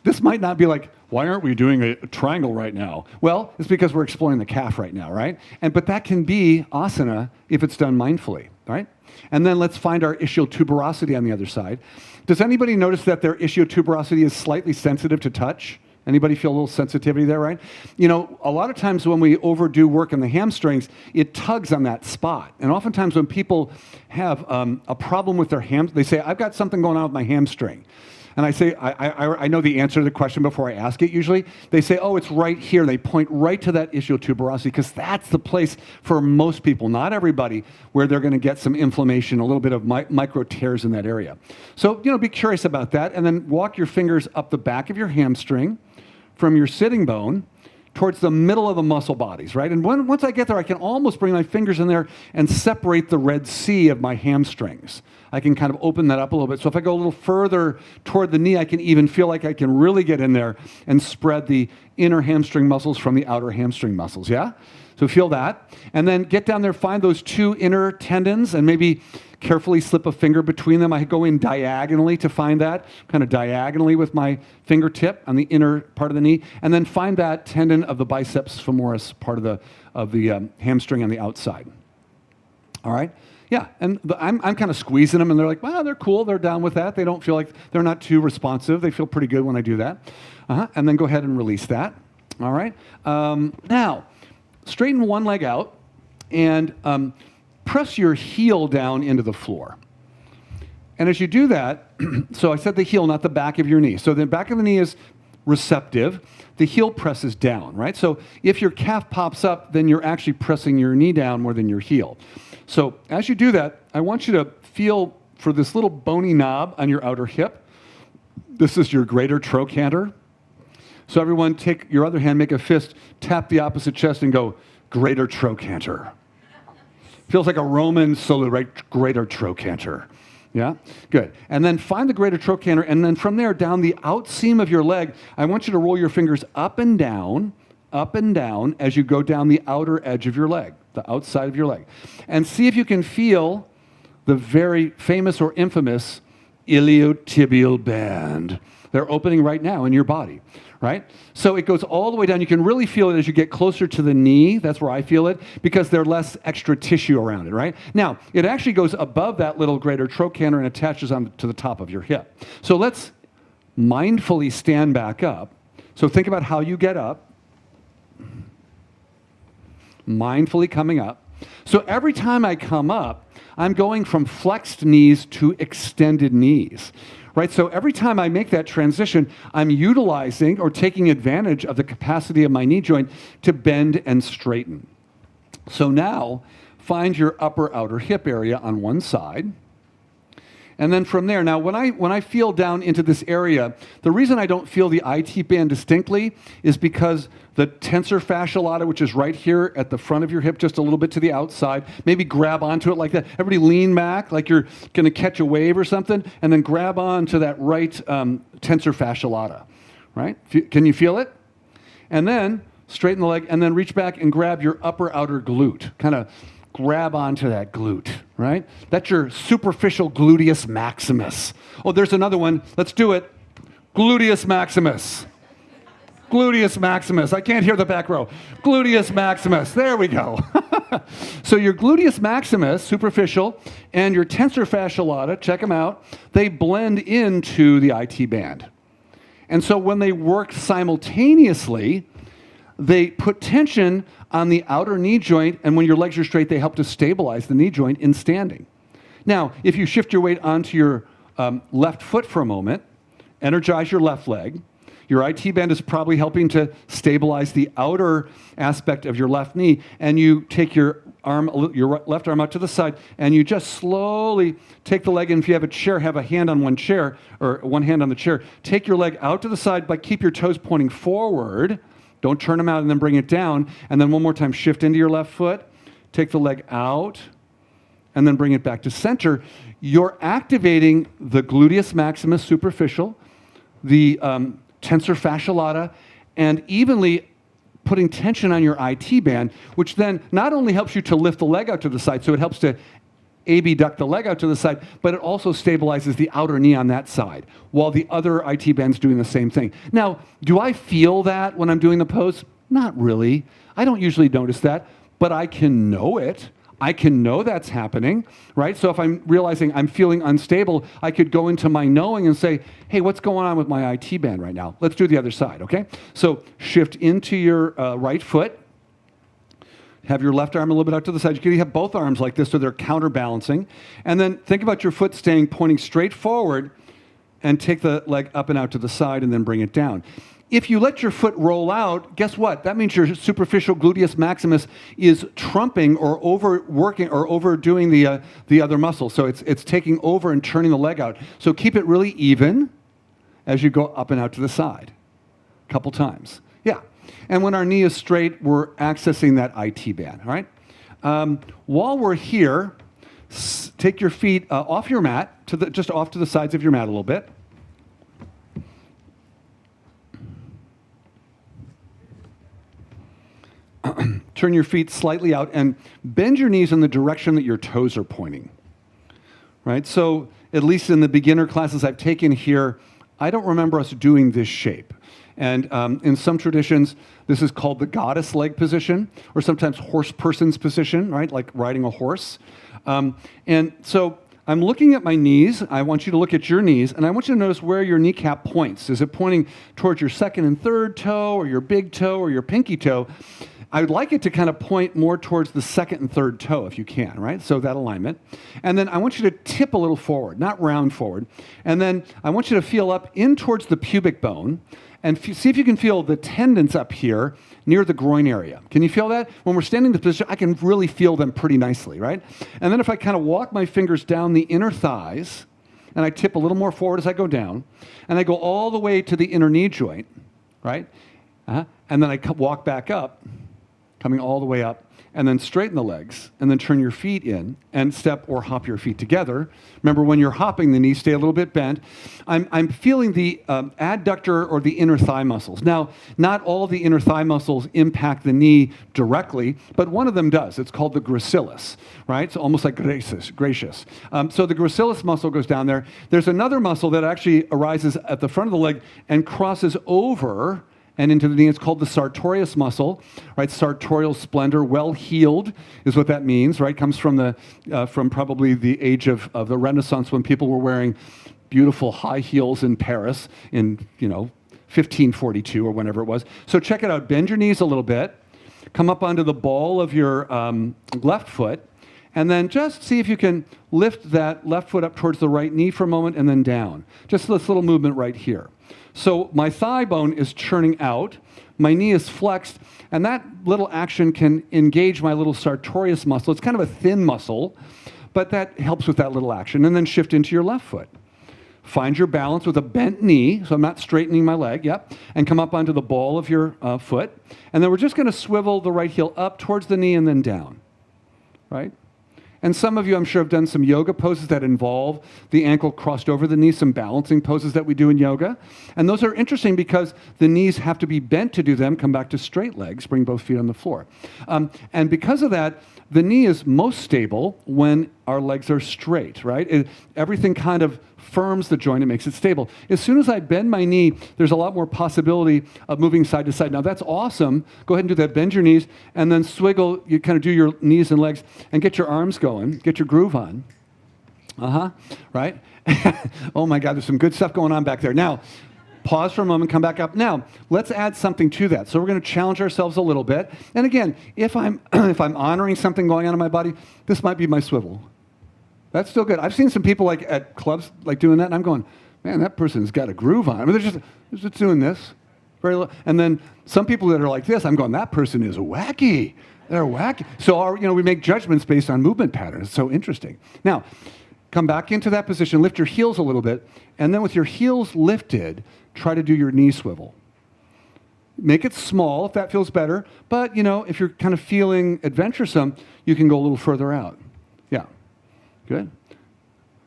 this might not be like, why aren't we doing a triangle right now? Well, it's because we're exploring the calf right now, right? But that can be asana if it's done mindfully, right? And then let's find our ischial tuberosity on the other side. Does anybody notice that their ischial tuberosity is slightly sensitive to touch? Anybody feel a little sensitivity there, right? You know, a lot of times when we overdo work in the hamstrings, it tugs on that spot. And oftentimes when people have a problem with their they say, I've got something going on with my hamstring. And I say, I know the answer to the question before I ask it usually. They say, oh, it's right here. And they point right to that ischial tuberosity because that's the place for most people, not everybody, where they're going to get some inflammation, a little bit of micro tears in that area. So, be curious about that. And then walk your fingers up the back of your hamstring from your sitting bone towards the middle of the muscle bodies, right? And once I get there, I can almost bring my fingers in there and separate the Red Sea of my hamstrings. I can kind of open that up a little bit. So if I go a little further toward the knee, I can even feel like I can really get in there and spread the inner hamstring muscles from the outer hamstring muscles, yeah? So feel that. And then get down there, find those two inner tendons, and maybe carefully slip a finger between them. I go in diagonally to find that, kind of diagonally with my fingertip on the inner part of the knee, and then find that tendon of the biceps femoris, part of the hamstring on the outside. All right? Yeah, and I'm kind of squeezing them, and they're like, wow, they're cool. They're down with that. They don't feel like they're not too responsive. They feel pretty good when I do that. And then go ahead and release that. All right? Now, straighten one leg out and press your heel down into the floor. And as you do that, so I said the heel, not the back of your knee. So the back of the knee is receptive. The heel presses down, right? So if your calf pops up, then you're actually pressing your knee down more than your heel. So as you do that, I want you to feel for this little bony knob on your outer hip. This is your greater trochanter. So everyone take your other hand, make a fist, tap the opposite chest and go, greater trochanter. Feels like a Roman salute, right? Greater trochanter. Yeah? Good. And then find the greater trochanter, and then from there, down the outseam of your leg, I want you to roll your fingers up and down as you go down the outer edge of your leg, the outside of your leg. And see if you can feel the very famous or infamous iliotibial band. They're opening right now in your body, right? So it goes all the way down. You can really feel it as you get closer to the knee. That's where I feel it, because there's less extra tissue around it, right? Now, it actually goes above that little greater trochanter and attaches to the top of your hip. So let's mindfully stand back up. So think about how you get up. Mindfully coming up. So every time I come up, I'm going from flexed knees to extended knees. Right? So every time I make that transition, I'm utilizing or taking advantage of the capacity of my knee joint to bend and straighten. So now, find your upper outer hip area on one side, And then from there, now when I feel down into this area, the reason I don't feel the IT band distinctly is because the tensor fascia lata, which is right here at the front of your hip, just a little bit to the outside, maybe grab onto it like that. Everybody lean back like you're going to catch a wave or something, and then grab onto that right tensor fascia lata, right? Can you feel it? And then straighten the leg, and then reach back and grab your upper outer glute. Kind of grab onto that glute, right? That's your superficial gluteus maximus. Oh, there's another one. Let's do it. Gluteus maximus. Gluteus maximus. I can't hear the back row. Gluteus maximus. There we go. So your gluteus maximus, superficial, and your tensor fascia lata, check them out, they blend into the IT band. And so when they work simultaneously, they put tension on the outer knee joint, and when your legs are straight, they help to stabilize the knee joint in standing. Now, if you shift your weight onto your left foot for a moment, energize your left leg. Your IT band is probably helping to stabilize the outer aspect of your left knee, and you take your left arm out to the side, and you just slowly take the leg, and if you have a chair, have a hand on one chair, or one hand on the chair. Take your leg out to the side, but keep your toes pointing forward. Don't turn them out and then bring it down. And then one more time, shift into your left foot, take the leg out, and then bring it back to center. You're activating the gluteus maximus superficial, the tensor fascia lata, and evenly putting tension on your IT band, which then not only helps you to lift the leg out to the side, so it helps to abduct the leg out to the side, but it also stabilizes the outer knee on that side, while the other IT band's doing the same thing. Now, do I feel that when I'm doing the pose? Not really. I don't usually notice that, but I can know it. I can know that's happening, right? So if I'm realizing I'm feeling unstable, I could go into my knowing and say, hey, what's going on with my IT band right now? Let's do the other side, okay? So shift into your right foot. Have your left arm a little bit out to the side. You can have both arms like this so they're counterbalancing. And then think about your foot staying pointing straight forward, and take the leg up and out to the side and then bring it down. If you let your foot roll out, guess what? That means your superficial gluteus maximus is trumping or overworking or overdoing the other muscle. So it's taking over and turning the leg out. So keep it really even as you go up and out to the side. A couple times. Yeah. And when our knee is straight, we're accessing that IT band, all right? While we're here, take your feet off your mat, just off to the sides of your mat a little bit. Turn your feet slightly out and bend your knees in the direction that your toes are pointing, right? So at least in the beginner classes I've taken here, I don't remember us doing this shape. And in some traditions, this is called the goddess leg position, or sometimes horse person's position, right? Like riding a horse. And so I'm looking at my knees. I want you to look at your knees, and I want you to notice where your kneecap points. Is it pointing towards your second and third toe, or your big toe, or your pinky toe? I would like it to kind of point more towards the second and third toe if you can, right? So that alignment. And then I want you to tip a little forward, not round forward. And then I want you to feel up in towards the pubic bone, and see if you can feel the tendons up here near the groin area. Can you feel that? When we're standing in this position, I can really feel them pretty nicely, right? And then if I kind of walk my fingers down the inner thighs, and I tip a little more forward as I go down, and I go all the way to the inner knee joint, right? And then I walk back up, coming all the way up, and then straighten the legs, and then turn your feet in, and step or hop your feet together. Remember, when you're hopping, the knees stay a little bit bent. I'm feeling the adductor or the inner thigh muscles. Now, not all the inner thigh muscles impact the knee directly, but one of them does. It's called the gracilis, right? So almost like gracious. So the gracilis muscle goes down there. There's another muscle that actually arises at the front of the leg and crosses over and into the knee. It's called the sartorius muscle, right? Sartorial splendor, well heeled is what that means, right? Comes from from probably the age of the Renaissance, when people were wearing beautiful high heels in Paris in 1542 or whenever it was. So check it out. Bend your knees a little bit. Come up onto the ball of your left foot, and then just see if you can lift that left foot up towards the right knee for a moment and then down. Just this little movement right here. So my thigh bone is churning out, my knee is flexed, and that little action can engage my little sartorius muscle. It's kind of a thin muscle, but that helps with that little action. And then shift into your left foot. Find your balance with a bent knee, so I'm not straightening my leg, yep, and come up onto the ball of your foot. And then we're just going to swivel the right heel up towards the knee and then down, right? And some of you, I'm sure, have done some yoga poses that involve the ankle crossed over the knee, some balancing poses that we do in yoga. And those are interesting because the knees have to be bent to do them. Come back to straight legs, bring both feet on the floor. And because of that, the knee is most stable when our legs are straight, right? Everything kind of firms the joint, it makes it stable. As soon as I bend my knee, there's a lot more possibility of moving side to side. Now that's awesome. Go ahead and do that. Bend your knees and then swiggle. You kind of do your knees and legs and get your arms going. Get your groove on. Right? Oh my God, there's some good stuff going on back there. Now, pause for a moment, come back up. Now, let's add something to that. So we're going to challenge ourselves a little bit. And again, if I'm if I'm honoring something going on in my body, this might be my swivel. That's still good. I've seen some people like at clubs like doing that, and I'm going, man, that person's got a groove on. I mean, they're just doing this. Very low. And then some people that are like this, I'm going, that person is wacky. They're wacky. So we make judgments based on movement patterns. It's so interesting. Now, come back into that position, lift your heels a little bit, and then with your heels lifted, try to do your knee swivel. Make it small if that feels better, but if you're kind of feeling adventuresome, you can go a little further out. Yeah. Good.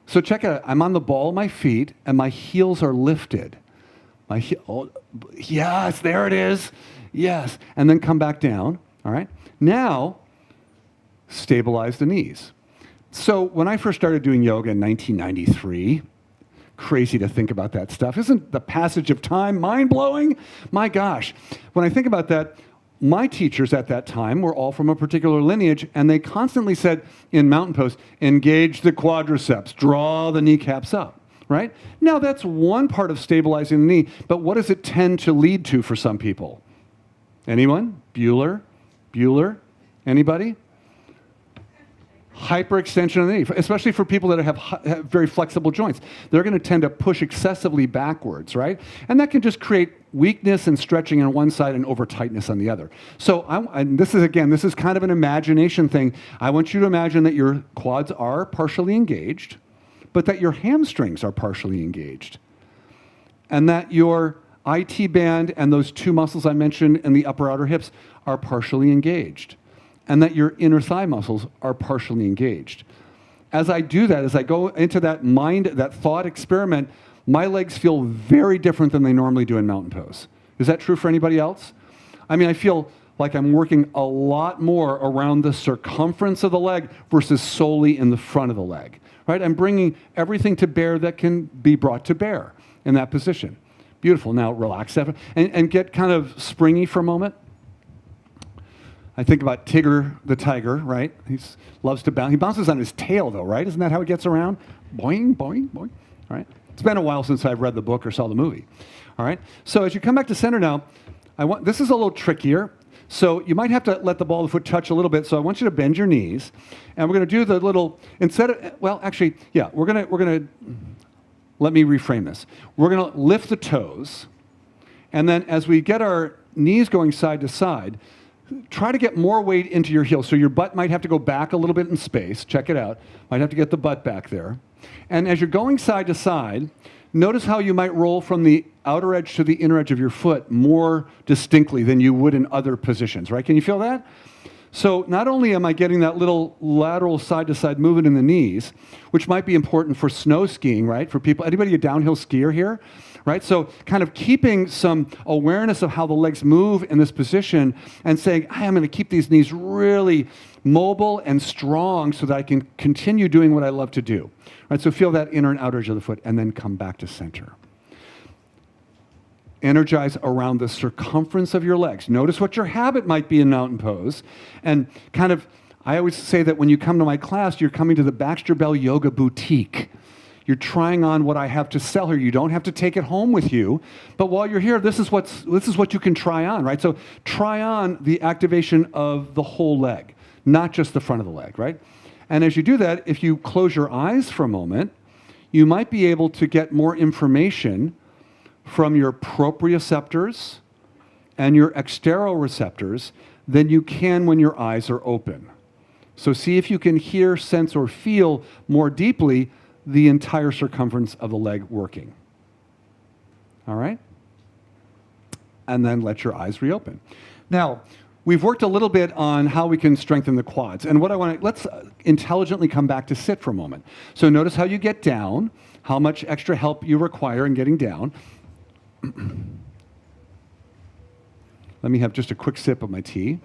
So check it out. I'm on the ball of my feet, and my heels are lifted. Yes, there it is. Yes. And then come back down. All right. Now, stabilize the knees. So when I first started doing yoga in 1993, crazy to think about that stuff. Isn't the passage of time mind-blowing? My gosh. When I think about that, my teachers at that time were all from a particular lineage, and they constantly said in mountain pose, engage the quadriceps, draw the kneecaps up, right? Now, that's one part of stabilizing the knee, but what does it tend to lead to for some people? Anyone? Bueller? Anybody? Hyperextension of the knee, especially for people that have very flexible joints. They're going to tend to push excessively backwards, right? And that can just create weakness and stretching on one side and over-tightness on the other. So this is kind of an imagination thing. I want you to imagine that your quads are partially engaged, but that your hamstrings are partially engaged. And that your IT band and those two muscles I mentioned in the upper outer hips are partially engaged. And that your inner thigh muscles are partially engaged. As I do that, as I go into that thought experiment, my legs feel very different than they normally do in mountain pose. Is that true for anybody else? I mean, I feel like I'm working a lot more around the circumference of the leg versus solely in the front of the leg, right? I'm bringing everything to bear that can be brought to bear in that position. Beautiful. Now relax that and get kind of springy for a moment. I think about Tigger the tiger, right? He loves to bounce. He bounces on his tail, though, right? Isn't that how he gets around? Boing, boing, boing. All right. It's been a while since I've read the book or saw the movie. All right. So as you come back to center now, this is a little trickier. So you might have to let the ball of the foot touch a little bit. So I want you to bend your knees, and we're going to do the little let me reframe this. We're going to lift the toes, and then as we get our knees going side to side, try to get more weight into your heels. So your butt might have to go back a little bit in space. Check it out. Might have to get the butt back there. And as you're going side to side, notice how you might roll from the outer edge to the inner edge of your foot more distinctly than you would in other positions, right? Can you feel that? So not only am I getting that little lateral side-to-side movement in the knees, which might be important for snow skiing, right? For people, anybody a downhill skier here? Right? So kind of keeping some awareness of how the legs move in this position and saying, I'm going to keep these knees really mobile and strong so that I can continue doing what I love to do. Right? So feel that inner and outer edge of the foot and then come back to center. Energize around the circumference of your legs. Notice what your habit might be in mountain pose. And kind of, I always say that when you come to my class, you're coming to the Baxter Bell Yoga Boutique. You're trying on what I have to sell here. You don't have to take it home with you. But while you're here, this is what you can try on, right? So try on the activation of the whole leg, not just the front of the leg, right? And as you do that, if you close your eyes for a moment, you might be able to get more information from your proprioceptors and your exteroreceptors than you can when your eyes are open. So see if you can hear, sense, or feel more deeply the entire circumference of the leg working. All right? And then let your eyes reopen. Now, we've worked a little bit on how we can strengthen the quads. And what I want to, let's intelligently come back to sit for a moment. So notice how you get down, how much extra help you require in getting down. Let me have just a quick sip of my tea.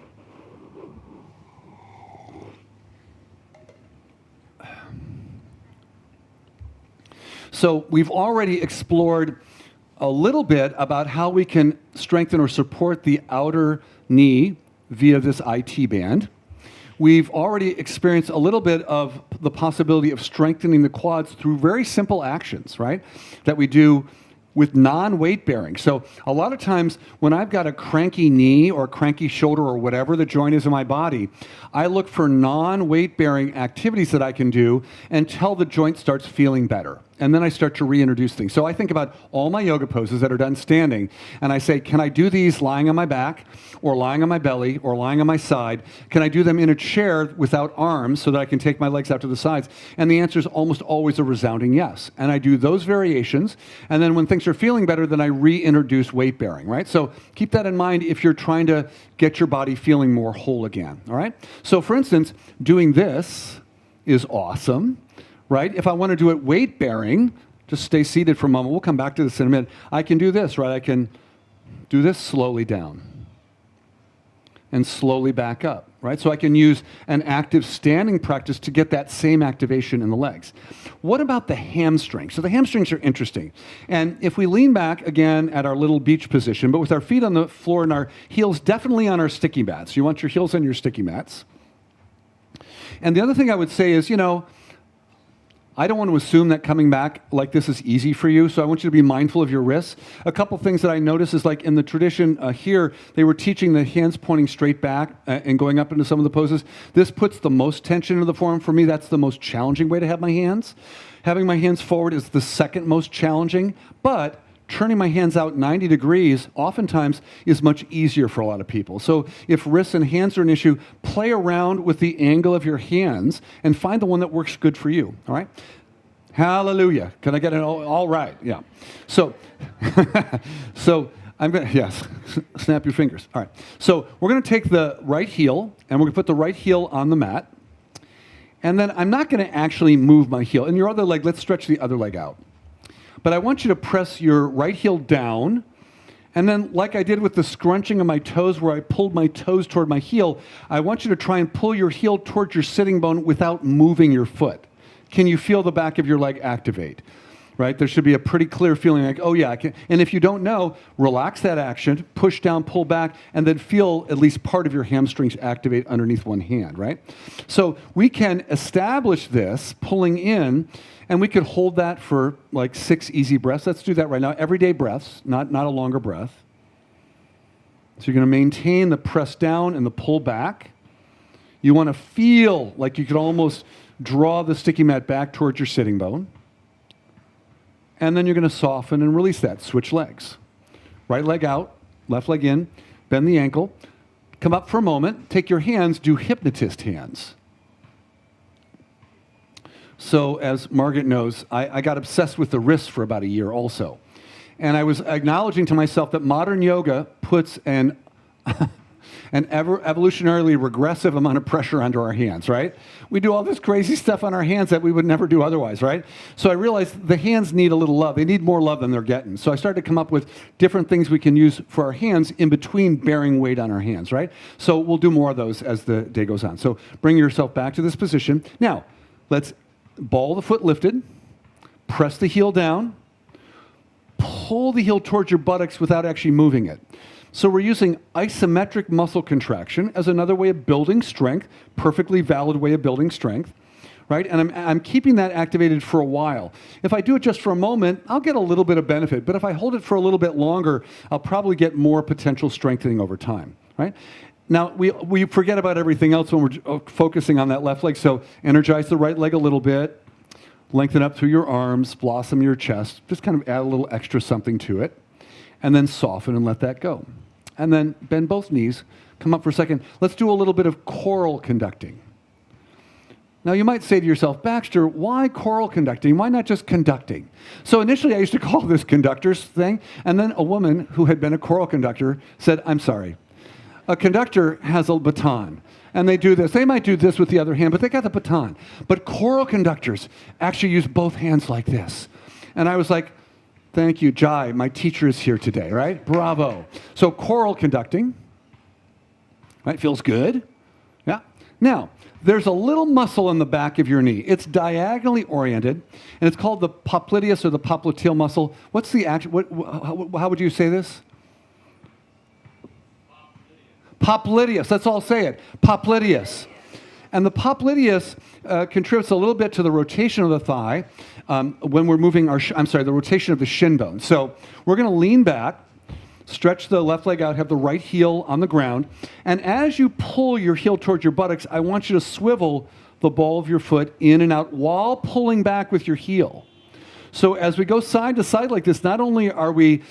So we've already explored a little bit about how we can strengthen or support the outer knee via this IT band. We've already experienced a little bit of the possibility of strengthening the quads through very simple actions, right? That we do with non-weight bearing. So a lot of times when I've got a cranky knee or cranky shoulder or whatever the joint is in my body, I look for non-weight bearing activities that I can do until the joint starts feeling better. And then I start to reintroduce things. So I think about all my yoga poses that are done standing, and I say, can I do these lying on my back, or lying on my belly, or lying on my side? Can I do them in a chair without arms so that I can take my legs out to the sides? And the answer is almost always a resounding yes. And I do those variations, and then when things are feeling better, then I reintroduce weight bearing, right? So keep that in mind if you're trying to get your body feeling more whole again, all right? So for instance, doing this is awesome. Right? If I want to do it weight bearing, just stay seated for a moment. We'll come back to this in a minute. I can do this, right? I can do this slowly down and slowly back up, right? So I can use an active standing practice to get that same activation in the legs. What about the hamstrings? So the hamstrings are interesting. And if we lean back again at our little beach position, but with our feet on the floor and our heels definitely on our sticky mats. You want your heels on your sticky mats. And the other thing I would say is, I don't want to assume that coming back like this is easy for you, so I want you to be mindful of your wrists. A couple things that I noticed is like in the tradition here, they were teaching the hands pointing straight back and going up into some of the poses. This puts the most tension into the form. For me, that's the most challenging way to have my hands. Having my hands forward is the second most challenging, but turning my hands out 90 degrees oftentimes is much easier for a lot of people. So if wrists and hands are an issue, play around with the angle of your hands and find the one that works good for you, all right? Hallelujah. Can I get it all right? Yeah. So, I'm going to, yes, snap your fingers. All right. So we're going to take the right heel and we're going to put the right heel on the mat. And then I'm not going to actually move my heel. In your other leg, let's stretch the other leg out. But I want you to press your right heel down, and then like I did with the scrunching of my toes where I pulled my toes toward my heel, I want you to try and pull your heel towards your sitting bone without moving your foot. Can you feel the back of your leg activate? Right? There should be a pretty clear feeling like, oh yeah, I can. And if you don't know, relax that action, push down, pull back, and then feel at least part of your hamstrings activate underneath one hand, right? So we can establish this pulling in, and we could hold that for like 6 easy breaths. Let's do that right now. Everyday breaths, not a longer breath. So you're going to maintain the press down and the pull back. You want to feel like you could almost draw the sticky mat back towards your sitting bone. And then you're going to soften and release that. Switch legs. Right leg out, left leg in, bend the ankle. Come up for a moment. Take your hands, do hypnotist hands. So as Margaret knows, I got obsessed with the wrists for about a year also. And I was acknowledging to myself that modern yoga puts an evolutionarily regressive amount of pressure onto our hands, right? We do all this crazy stuff on our hands that we would never do otherwise, right? So I realized the hands need a little love. They need more love than they're getting. So I started to come up with different things we can use for our hands in between bearing weight on our hands, right? So we'll do more of those as the day goes on. So bring yourself back to this position. Now, let's ball the foot lifted, press the heel down, pull the heel towards your buttocks without actually moving it. So we're using isometric muscle contraction as another way of building strength, perfectly valid way of building strength, right? And I'm keeping that activated for a while. If I do it just for a moment, I'll get a little bit of benefit, but if I hold it for a little bit longer, I'll probably get more potential strengthening over time, right? Now, we forget about everything else when we're focusing on that left leg, so energize the right leg a little bit, lengthen up through your arms, blossom your chest, just kind of add a little extra something to it, and then soften and let that go. And then bend both knees, come up for a second. Let's do a little bit of choral conducting. Now, you might say to yourself, Baxter, why choral conducting? Why not just conducting? So initially, I used to call this conductor's thing, and then a woman who had been a choral conductor said, I'm sorry. A conductor has a baton, and they do this. They might do this with the other hand, but they got the baton. But choral conductors actually use both hands like this. And I was like, thank you, Jai, my teacher is here today, right? Bravo. So choral conducting, right, feels good. Yeah. Now, there's a little muscle in the back of your knee. It's diagonally oriented, and it's called the popliteus or the popliteal muscle. What's the how would you say this? Popliteus. Let's all say it. Popliteus. And the popliteus contributes a little bit to the rotation of the thigh when we're moving the rotation of the shin bone. So we're going to lean back, stretch the left leg out, have the right heel on the ground. And as you pull your heel towards your buttocks, I want you to swivel the ball of your foot in and out while pulling back with your heel. So as we go side to side like this, not only are we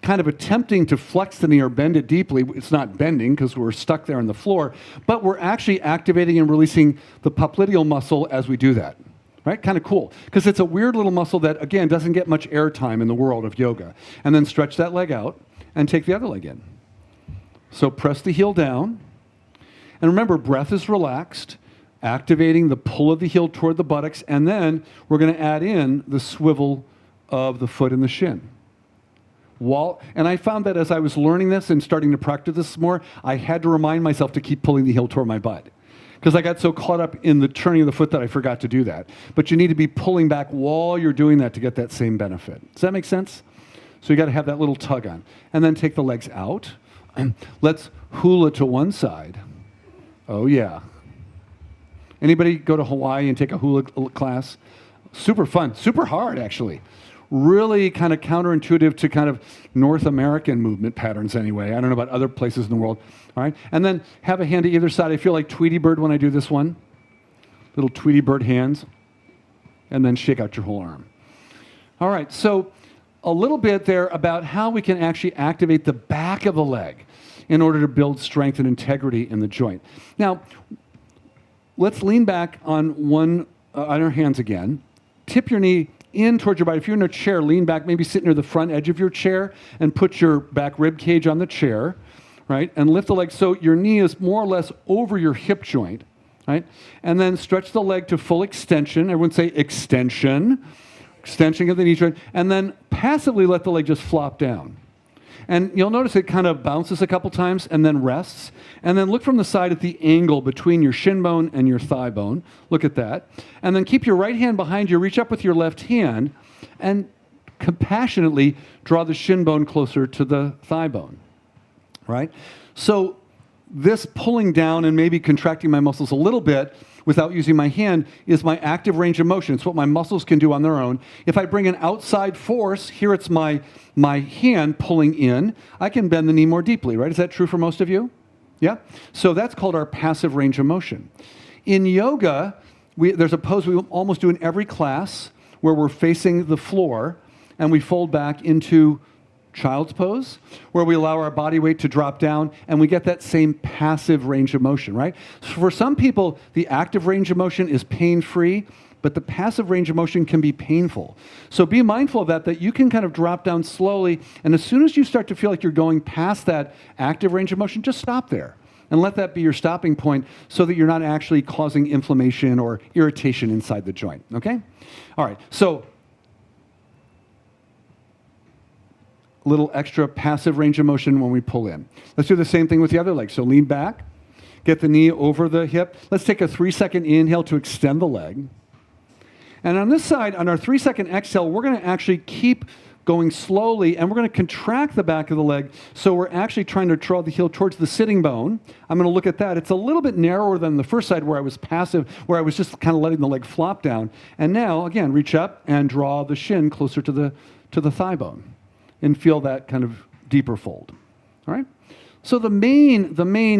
kind of attempting to flex the knee or bend it deeply, it's not bending because we're stuck there on the floor, but we're actually activating and releasing the popliteal muscle as we do that. Right? Kind of cool. Because it's a weird little muscle that, again, doesn't get much airtime in the world of yoga. And then stretch that leg out and take the other leg in. So press the heel down. And remember, breath is relaxed, activating the pull of the heel toward the buttocks, and then we're going to add in the swivel of the foot and the shin. And I found that as I was learning this and starting to practice this more, I had to remind myself to keep pulling the heel toward my butt. Because I got so caught up in the turning of the foot that I forgot to do that. But you need to be pulling back while you're doing that to get that same benefit. Does that make sense? So you got to have that little tug on. And then take the legs out. Let's hula to one side. Oh, yeah. Anybody go to Hawaii and take a hula class? Super fun. Super hard, actually. Really kind of counterintuitive to kind of North American movement patterns anyway. I don't know about other places in the world. All right? And then have a hand to either side. I feel like Tweety Bird when I do this one. Little Tweety Bird hands. And then shake out your whole arm. All right, so a little bit there about how we can actually activate the back of the leg in order to build strength and integrity in the joint. Now, let's lean back on our hands again. Tip your knee in towards your body. If you're in a chair, lean back, maybe sit near the front edge of your chair and put your back rib cage on the chair, right? And lift the leg so your knee is more or less over your hip joint, right? And then stretch the leg to full extension. Everyone say extension. Extension of the knee joint. And then passively let the leg just flop down. And you'll notice it kind of bounces a couple times and then rests. And then look from the side at the angle between your shin bone and your thigh bone. Look at that. And then keep your right hand behind you. Reach up with your left hand and compassionately draw the shin bone closer to the thigh bone. Right? So this pulling down and maybe contracting my muscles a little bit without using my hand is my active range of motion. It's what my muscles can do on their own. If I bring an outside force, here it's my hand pulling in, I can bend the knee more deeply, right? Is that true for most of you? Yeah? So that's called our passive range of motion. In yoga, there's a pose we almost do in every class where we're facing the floor and we fold back into child's pose, where we allow our body weight to drop down and we get that same passive range of motion, right? So for some people, the active range of motion is pain-free, but the passive range of motion can be painful. So be mindful of that you can kind of drop down slowly, and as soon as you start to feel like you're going past that active range of motion, just stop there and let that be your stopping point so that you're not actually causing inflammation or irritation inside the joint, okay? All right, so little extra passive range of motion when we pull in. Let's do the same thing with the other leg. So lean back, get the knee over the hip. Let's take a 3-second inhale to extend the leg. And on this side, on our 3-second exhale, we're going to actually keep going slowly, and we're going to contract the back of the leg. So we're actually trying to draw the heel towards the sitting bone. I'm going to look at that. It's a little bit narrower than the first side where I was passive, where I was just kind of letting the leg flop down. And now, again, reach up and draw the shin closer to the thigh bone. And feel that kind of deeper fold, all right? So the main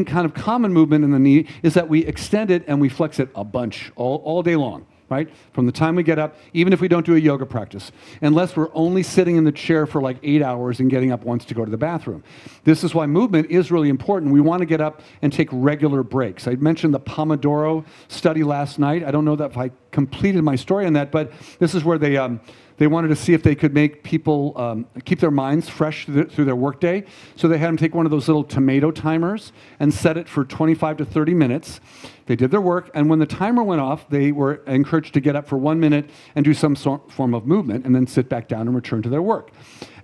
kind of common movement in the knee is that we extend it and we flex it a bunch all day long, right? From the time we get up, even if we don't do a yoga practice, unless we're only sitting in the chair for like 8 hours and getting up once to go to the bathroom. This is why movement is really important. We want to get up and take regular breaks. I mentioned the Pomodoro study last night. I don't know that if I completed my story on that, but this is where they wanted to see if they could make people keep their minds fresh through their workday. So they had them take one of those little tomato timers and set it for 25 to 30 minutes. They did their work, and when the timer went off, they were encouraged to get up for 1 minute and do some form of movement, and then sit back down and return to their work.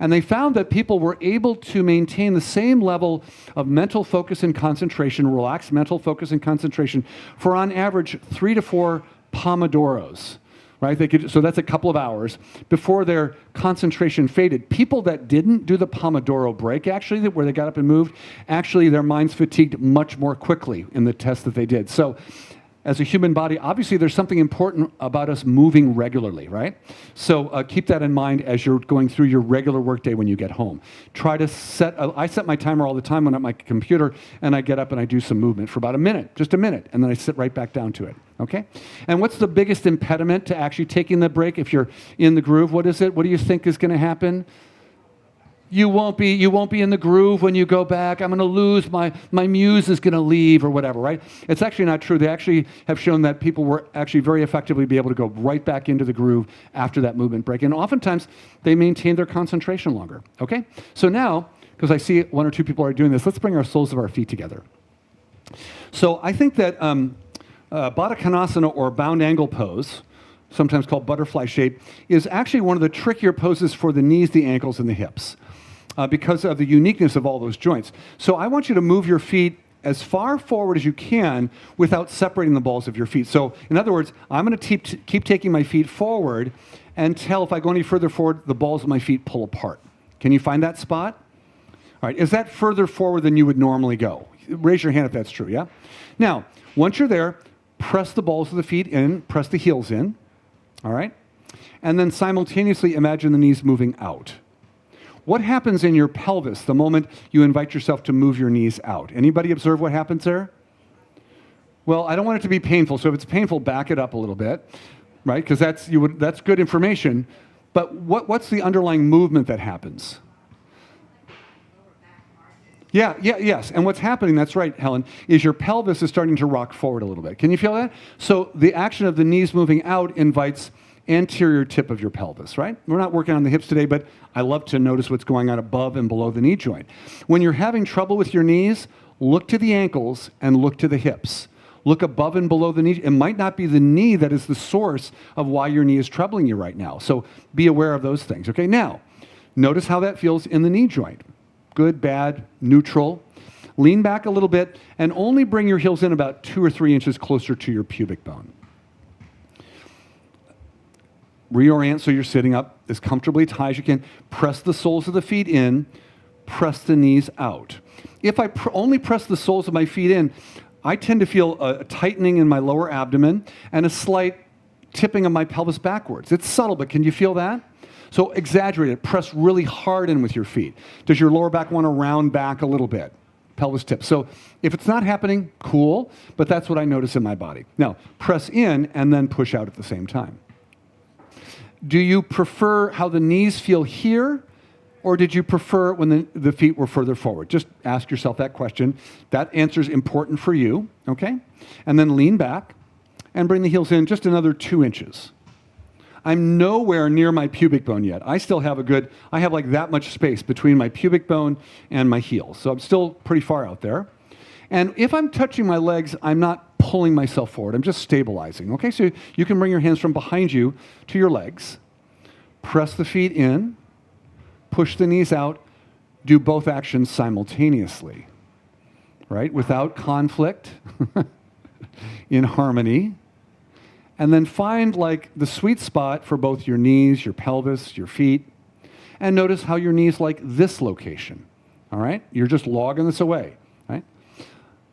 And they found that people were able to maintain the same level of mental focus and concentration, relaxed mental focus and concentration, for on average 3 to 4 Pomodoros. Right? So that's a couple of hours before their concentration faded. People that didn't do the Pomodoro break, actually, where they got up and moved, actually their minds fatigued much more quickly in the test that they did. So as a human body, obviously there's something important about us moving regularly, right? So keep that in mind as you're going through your regular workday when you get home. Try to I set my timer all the time when I'm at my computer, and I get up and I do some movement for about a minute, just a minute, and then I sit right back down to it, okay? And what's the biggest impediment to actually taking the break if you're in the groove? What is it? What do you think is going to happen? You won't be in the groove when you go back. I'm going to lose, my muse is going to leave or whatever, right? It's actually not true. They actually have shown that people were actually very effectively be able to go right back into the groove after that movement break. And oftentimes, they maintain their concentration longer, okay? So now, because I see 1 or 2 people are doing this, let's bring our soles of our feet together. So I think that Baddha Konasana, or bound angle pose, sometimes called butterfly shape, is actually one of the trickier poses for the knees, the ankles, and the hips. Because of the uniqueness of all those joints. So I want you to move your feet as far forward as you can without separating the balls of your feet. So in other words, I'm going to keep taking my feet forward until if I go any further forward, the balls of my feet pull apart. Can you find that spot? All right, is that further forward than you would normally go? Raise your hand if that's true, yeah? Now, once you're there, press the balls of the feet in, press the heels in, all right? And then simultaneously imagine the knees moving out. What happens in your pelvis the moment you invite yourself to move your knees out? Anybody observe what happens there? Well, I don't want it to be painful, so if it's painful, back it up a little bit, right? Because that's good information. But what's the underlying movement that happens? Yes. And what's happening, that's right, Helen, is your pelvis is starting to rock forward a little bit. Can you feel that? So the action of the knees moving out invites anterior tip of your pelvis, right? We're not working on the hips today, but I love to notice what's going on above and below the knee joint. When you're having trouble with your knees, look to the ankles and look to the hips. Look above and below the knee. It might not be the knee that is the source of why your knee is troubling you right now. So be aware of those things. Okay, now, notice how that feels in the knee joint. Good, bad, neutral. Lean back a little bit and only bring your heels in about 2 or 3 inches closer to your pubic bone. Reorient so you're sitting up as comfortably high as you can. Press the soles of the feet in. Press the knees out. If I only press the soles of my feet in, I tend to feel a tightening in my lower abdomen and a slight tipping of my pelvis backwards. It's subtle, but can you feel that? So exaggerate it. Press really hard in with your feet. Does your lower back want to round back a little bit? Pelvis tip. So if it's not happening, cool, but that's what I notice in my body. Now, press in and then push out at the same time. Do you prefer how the knees feel here, or did you prefer when the feet were further forward? Just ask yourself that question. That answer is important for you, okay? And then lean back and bring the heels in just another 2 inches. I'm nowhere near my pubic bone yet. I still have I have like that much space between my pubic bone and my heels. So I'm still pretty far out there. And if I'm touching my legs, I'm not pulling myself forward. I'm just stabilizing, okay? So you can bring your hands from behind you to your legs. Press the feet in. Push the knees out. Do both actions simultaneously, right? Without conflict, in harmony. And then find like the sweet spot for both your knees, your pelvis, your feet. And notice how your knees like this location, all right? You're just logging this away, right?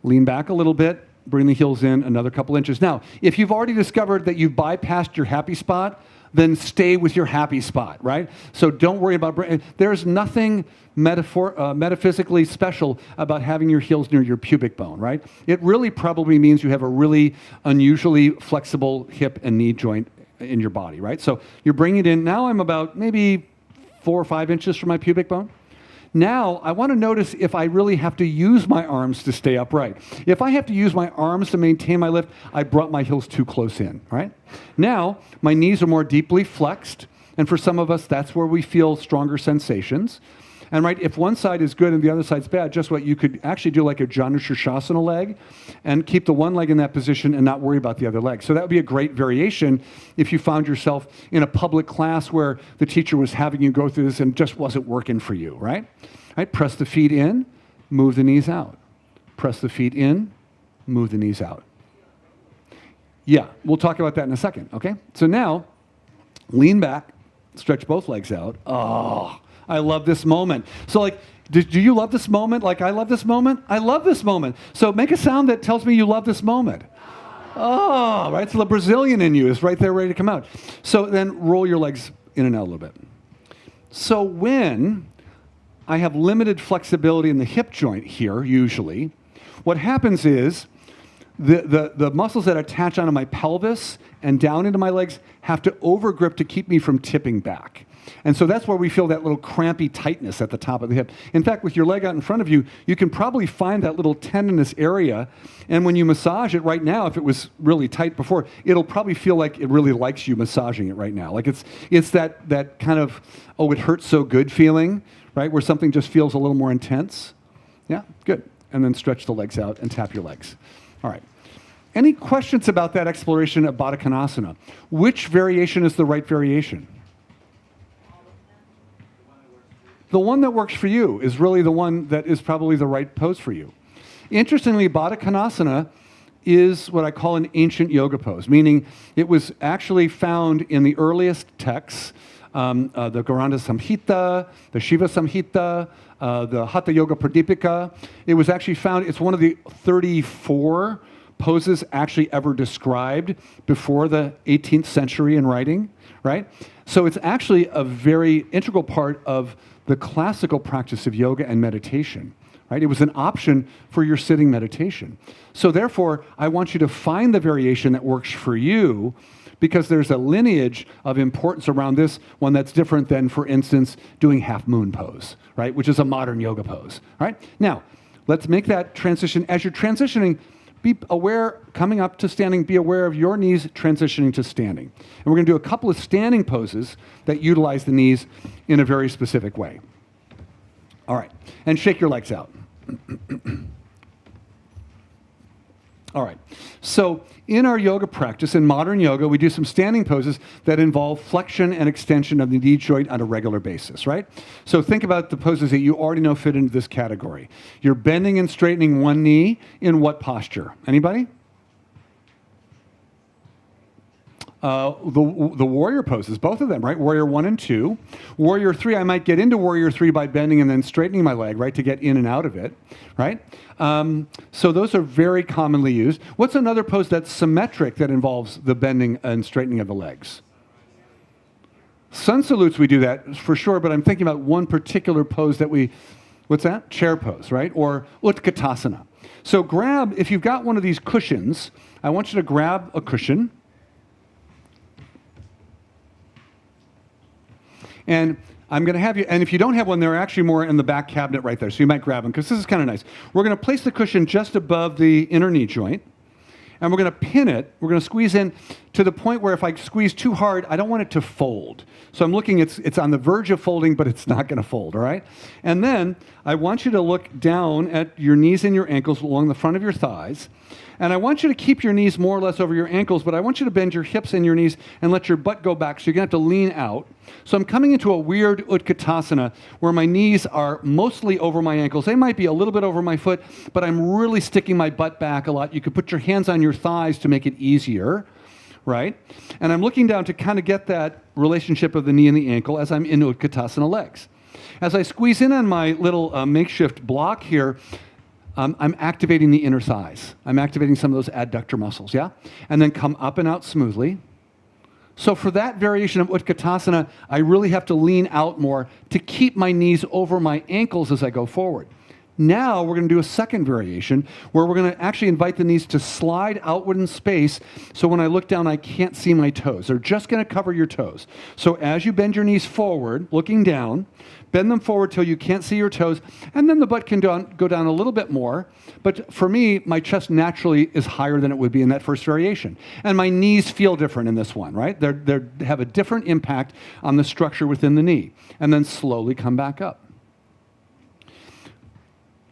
Lean back a little bit, bring the heels in another couple inches. Now, if you've already discovered that you've bypassed your happy spot, then stay with your happy spot, right? So don't worry about, there's nothing metaphysically special about having your heels near your pubic bone, right? It really probably means you have a really unusually flexible hip and knee joint in your body, right? So you're bringing it in. Now I'm about maybe 4 or 5 inches from my pubic bone. Now, I want to notice if I really have to use my arms to stay upright. If I have to use my arms to maintain my lift, I brought my heels too close in, right? Now, my knees are more deeply flexed, and for some of us, that's where we feel stronger sensations. And right, if one side is good and the other side's bad, just what you could actually do like a Janushirshasana leg and keep the one leg in that position and not worry about the other leg. So that would be a great variation if you found yourself in a public class where the teacher was having you go through this and just wasn't working for you, right? Right? Press the feet in, move the knees out. Press the feet in, move the knees out. Yeah, we'll talk about that in a second, okay? So now, lean back, stretch both legs out. Oh, I love this moment. So like, do you love this moment? Like I love this moment? I love this moment. So make a sound that tells me you love this moment. Oh, right? So the Brazilian in you is right there ready to come out. So then roll your legs in and out a little bit. So when I have limited flexibility in the hip joint here, usually, what happens is the muscles that attach onto my pelvis and down into my legs have to overgrip to keep me from tipping back. And so that's where we feel that little crampy tightness at the top of the hip. In fact, with your leg out in front of you, you can probably find that little tendinous area. And when you massage it right now, if it was really tight before, it'll probably feel like it really likes you massaging it right now. Like it's that kind of, oh, it hurts so good feeling, right? Where something just feels a little more intense. Yeah, good. And then stretch the legs out and tap your legs. All right. Any questions about that exploration of Baddha Konasana? Which variation is the right variation? The one that works for you is really the one that is probably the right pose for you. Interestingly, Baddha Konasana is what I call an ancient yoga pose, meaning it was actually found in the earliest texts, the Garanda Samhita, the Shiva Samhita, the Hatha Yoga Pradipika. It was actually found, it's one of the 34 poses actually ever described before the 18th century in writing, right? So it's actually a very integral part of the classical practice of yoga and meditation, right? It was an option for your sitting meditation. So therefore, I want you to find the variation that works for you because there's a lineage of importance around this one that's different than, for instance, doing half moon pose, right? Which is a modern yoga pose, right? Now, let's make that transition. As you're transitioning, be aware, coming up to standing, be aware of your knees transitioning to standing. And we're going to do a couple of standing poses that utilize the knees in a very specific way. All right, and shake your legs out. All right, so in our yoga practice, in modern yoga, we do some standing poses that involve flexion and extension of the knee joint on a regular basis, right? So think about the poses that you already know fit into this category. You're bending and straightening one knee in what posture? Anybody? The warrior poses, both of them, right? Warrior 1 and 2. Warrior 3, I might get into warrior 3 by bending and then straightening my leg, right, to get in and out of it, right? So those are very commonly used. What's another pose that's symmetric that involves the bending and straightening of the legs? Sun salutes, we do that for sure, but I'm thinking about one particular pose that what's that? Chair pose, right? Or Utkatasana. So grab, if you've got one of these cushions, I want you to grab a cushion. And I'm going to have you, and if you don't have one, they're actually more in the back cabinet right there, so you might grab them, because this is kind of nice. We're going to place the cushion just above the inner knee joint, and we're going to pin it. We're going to squeeze in to the point where if I squeeze too hard, I don't want it to fold. So I'm looking, it's on the verge of folding, but it's not going to fold, all right? And then I want you to look down at your knees and your ankles along the front of your thighs, and I want you to keep your knees more or less over your ankles, but I want you to bend your hips and your knees and let your butt go back, so you're going to have to lean out. So I'm coming into a weird Utkatasana where my knees are mostly over my ankles. They might be a little bit over my foot, but I'm really sticking my butt back a lot. You could put your hands on your thighs to make it easier, right? And I'm looking down to kind of get that relationship of the knee and the ankle as I'm in Utkatasana legs. As I squeeze in on my little makeshift block here, I'm activating the inner thighs. I'm activating some of those adductor muscles, yeah? And then come up and out smoothly. So for that variation of Utkatasana, I really have to lean out more to keep my knees over my ankles as I go forward. Now we're going to do a second variation where we're going to actually invite the knees to slide outward in space, so when I look down, I can't see my toes. They're just going to cover your toes. So as you bend your knees forward, looking down, bend them forward till you can't see your toes, and then the butt can go down a little bit more. But for me, my chest naturally is higher than it would be in that first variation. And my knees feel different in this one, right? They have a different impact on the structure within the knee. And then slowly come back up.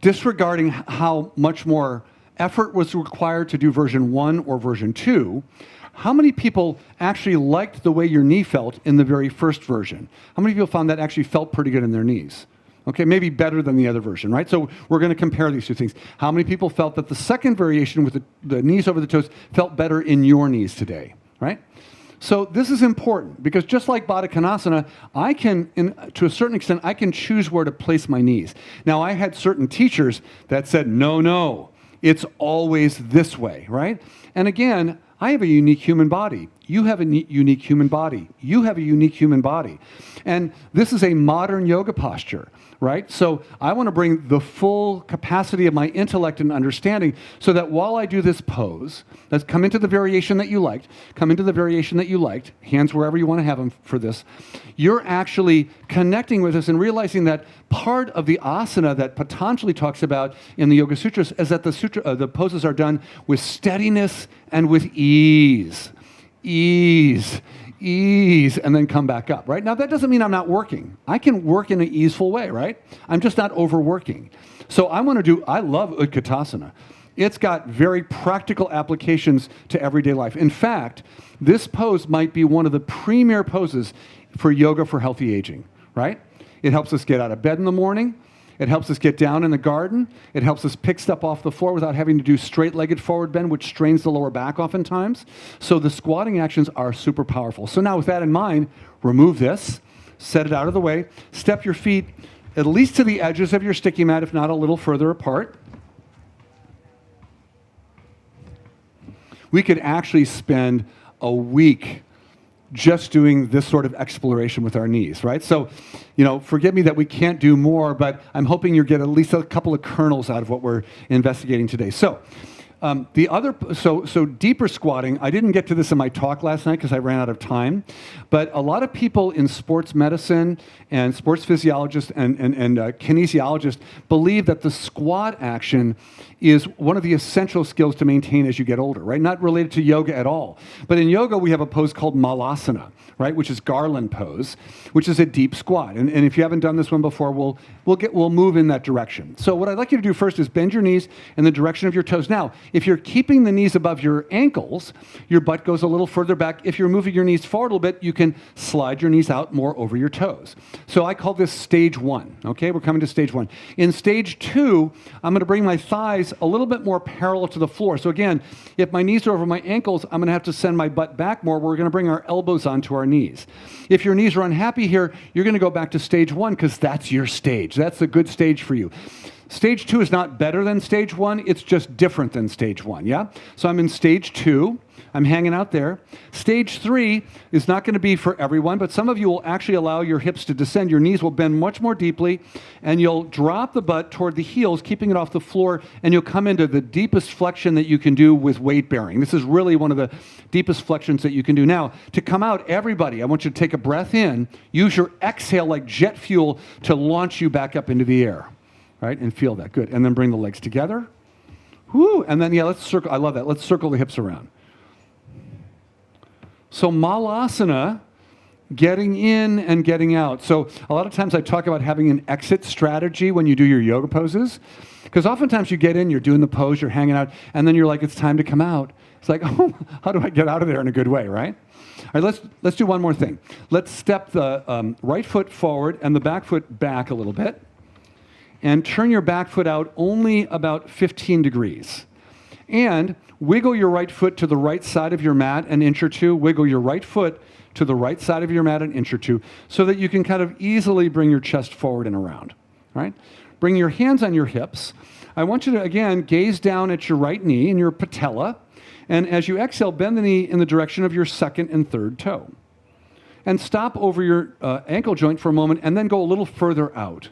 Disregarding how much more effort was required to do version 1 or version 2, how many people actually liked the way your knee felt in the very first version? How many people found that actually felt pretty good in their knees? Okay, maybe better than the other version, right? So we're going to compare these two things. How many people felt that the second variation with the knees over the toes felt better in your knees today, right? So this is important because just like Baddha Konasana, I can, to a certain extent, I can choose where to place my knees. Now, I had certain teachers that said, no, it's always this way, right? And again, I have a unique human body. You have a unique human body. You have a unique human body. And this is a modern yoga posture, right? So I want to bring the full capacity of my intellect and understanding so that while I do this pose, let's come into the variation that you liked, hands wherever you want to have them for this, you're actually connecting with us and realizing that part of the asana that Patanjali talks about in the Yoga Sutras is that the poses are done with steadiness and with ease, and then come back up, right? Now, that doesn't mean I'm not working. I can work in an easeful way, right? I'm just not overworking. So I love Utkatasana. It's got very practical applications to everyday life. In fact, this pose might be one of the premier poses for yoga for healthy aging, right? It helps us get out of bed in the morning. It helps us get down in the garden. It helps us pick stuff off the floor without having to do straight-legged forward bend, which strains the lower back oftentimes. So the squatting actions are super powerful. So now with that in mind, remove this, set it out of the way, step your feet at least to the edges of your sticky mat, if not a little further apart. We could actually spend a week just doing this sort of exploration with our knees, right? So, forgive me that we can't do more, but I'm hoping you get at least a couple of kernels out of what we're investigating today. So, deeper squatting, I didn't get to this in my talk last night because I ran out of time, but a lot of people in sports medicine and sports physiologists and kinesiologists believe that the squat action is one of the essential skills to maintain as you get older, right? Not related to yoga at all. But in yoga, we have a pose called malasana, right? Which is garland pose, which is a deep squat. And if you haven't done this one before, we'll move in that direction. So what I'd like you to do first is bend your knees in the direction of your toes. Now, if you're keeping the knees above your ankles, your butt goes a little further back. If you're moving your knees forward a little bit, you can slide your knees out more over your toes. So I call this stage 1, okay? We're coming to stage 1. In stage 2, I'm going to bring my thighs a little bit more parallel to the floor. So again, if my knees are over my ankles, I'm going to have to send my butt back more. We're going to bring our elbows onto our knees. If your knees are unhappy here, you're going to go back to stage 1 because that's your stage. That's a good stage for you. Stage 2 is not better than stage 1. It's just different than stage 1, yeah? So I'm in stage 2. I'm hanging out there. Stage 3 is not going to be for everyone, but some of you will actually allow your hips to descend. Your knees will bend much more deeply, and you'll drop the butt toward the heels, keeping it off the floor, and you'll come into the deepest flexion that you can do with weight bearing. This is really one of the deepest flexions that you can do. Now, to come out, everybody, I want you to take a breath in, use your exhale like jet fuel to launch you back up into the air. Right, and feel that, good. And then bring the legs together. Whoo, and then, let's circle, I love that. Let's circle the hips around. So malasana, getting in and getting out. So a lot of times I talk about having an exit strategy when you do your yoga poses, because oftentimes you get in, you're doing the pose, you're hanging out, and then you're like, it's time to come out. It's like, oh, how do I get out of there in a good way, right? All right, let's do one more thing. Let's step the right foot forward and the back foot back a little bit. And turn your back foot out only about 15 degrees. And wiggle your right foot to the right side of your mat an inch or two. Wiggle your right foot to the right side of your mat an inch or two so that you can kind of easily bring your chest forward and around. All right? Bring your hands on your hips. I want you to, again, gaze down at your right knee and your patella And as you exhale, bend the knee in the direction of your second and third toe. And stop over your ankle joint for a moment and then go a little further out,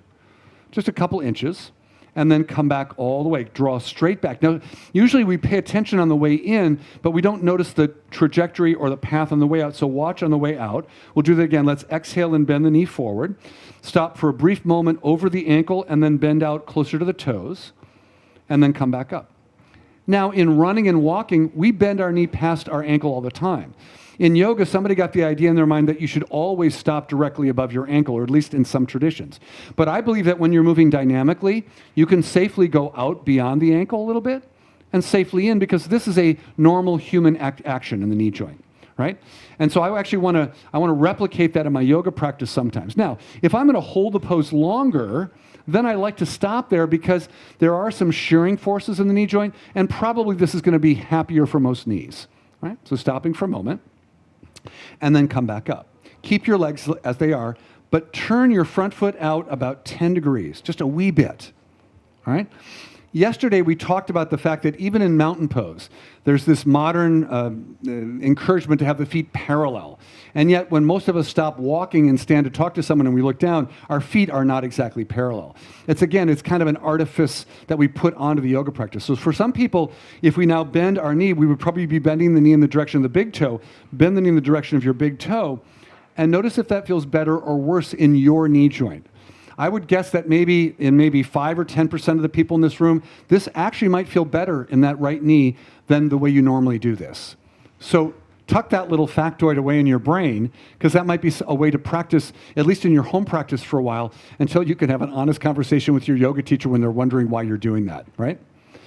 just a couple inches, and then come back all the way. Draw straight back. Now, usually we pay attention on the way in, but we don't notice the trajectory or the path on the way out, so watch on the way out. We'll do that again. Let's exhale and bend the knee forward. Stop for a brief moment over the ankle and then bend out closer to the toes, and then come back up. Now, in running and walking, we bend our knee past our ankle all the time. In yoga, somebody got the idea in their mind that you should always stop directly above your ankle, or at least in some traditions. But I believe that when you're moving dynamically, you can safely go out beyond the ankle a little bit and safely in, because this is a normal human action in the knee joint, right? And so I actually want to replicate that in my yoga practice sometimes. Now, if I'm going to hold the pose longer, then I like to stop there because there are some shearing forces in the knee joint, and probably this is going to be happier for most knees, right? So stopping for a moment. And then come back up. Keep your legs as they are, but turn your front foot out about 10 degrees, just a wee bit, all right? Yesterday, we talked about the fact that even in mountain pose, there's this modern encouragement to have the feet parallel. And yet, when most of us stop walking and stand to talk to someone and we look down, our feet are not exactly parallel. It's kind of an artifice that we put onto the yoga practice. So for some people, if we now bend our knee, we would probably be bending the knee in the direction of the big toe. Bend the knee in the direction of your big toe, and notice if that feels better or worse in your knee joint. I would guess that maybe 5 or 10% of the people in this room, this actually might feel better in that right knee than the way you normally do this. So tuck that little factoid away in your brain, because that might be a way to practice, at least in your home practice for a while, until you can have an honest conversation with your yoga teacher when they're wondering why you're doing that, right?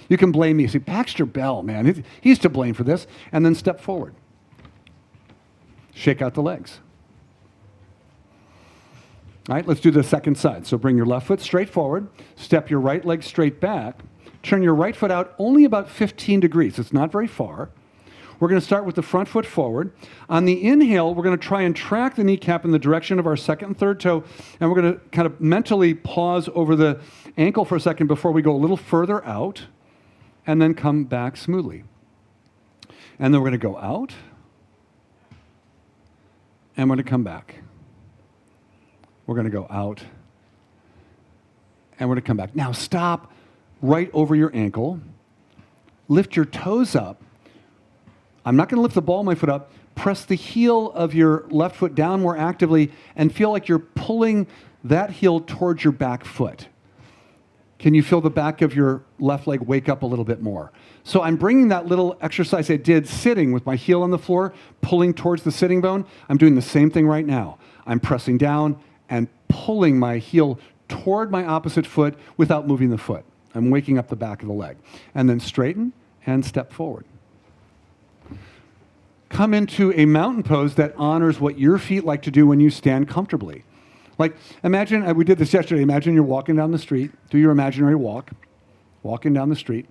You can blame me. Say, Baxter Bell, man, he's to blame for this. And then step forward. Shake out the legs. All right, let's do the second side. So bring your left foot straight forward, step your right leg straight back, turn your right foot out only about 15 degrees. It's not very far. We're going to start with the front foot forward. On the inhale, we're going to try and track the kneecap in the direction of our second and third toe, and we're going to kind of mentally pause over the ankle for a second before we go a little further out, and then come back smoothly. And then we're going to go out, and we're going to come back. We're going to go out, and we're going to come back. Now stop right over your ankle. Lift your toes up. I'm not going to lift the ball of my foot up. Press the heel of your left foot down more actively and feel like you're pulling that heel towards your back foot. Can you feel the back of your left leg wake up a little bit more? So I'm bringing that little exercise I did sitting with my heel on the floor, pulling towards the sitting bone. I'm doing the same thing right now. I'm pressing down and pulling my heel toward my opposite foot without moving the foot. I'm waking up the back of the leg. And then straighten and step forward. Come into a mountain pose that honors what your feet like to do when you stand comfortably. Like, imagine, we did this yesterday, imagine you're walking down the street, do your imaginary walk, walking down the street,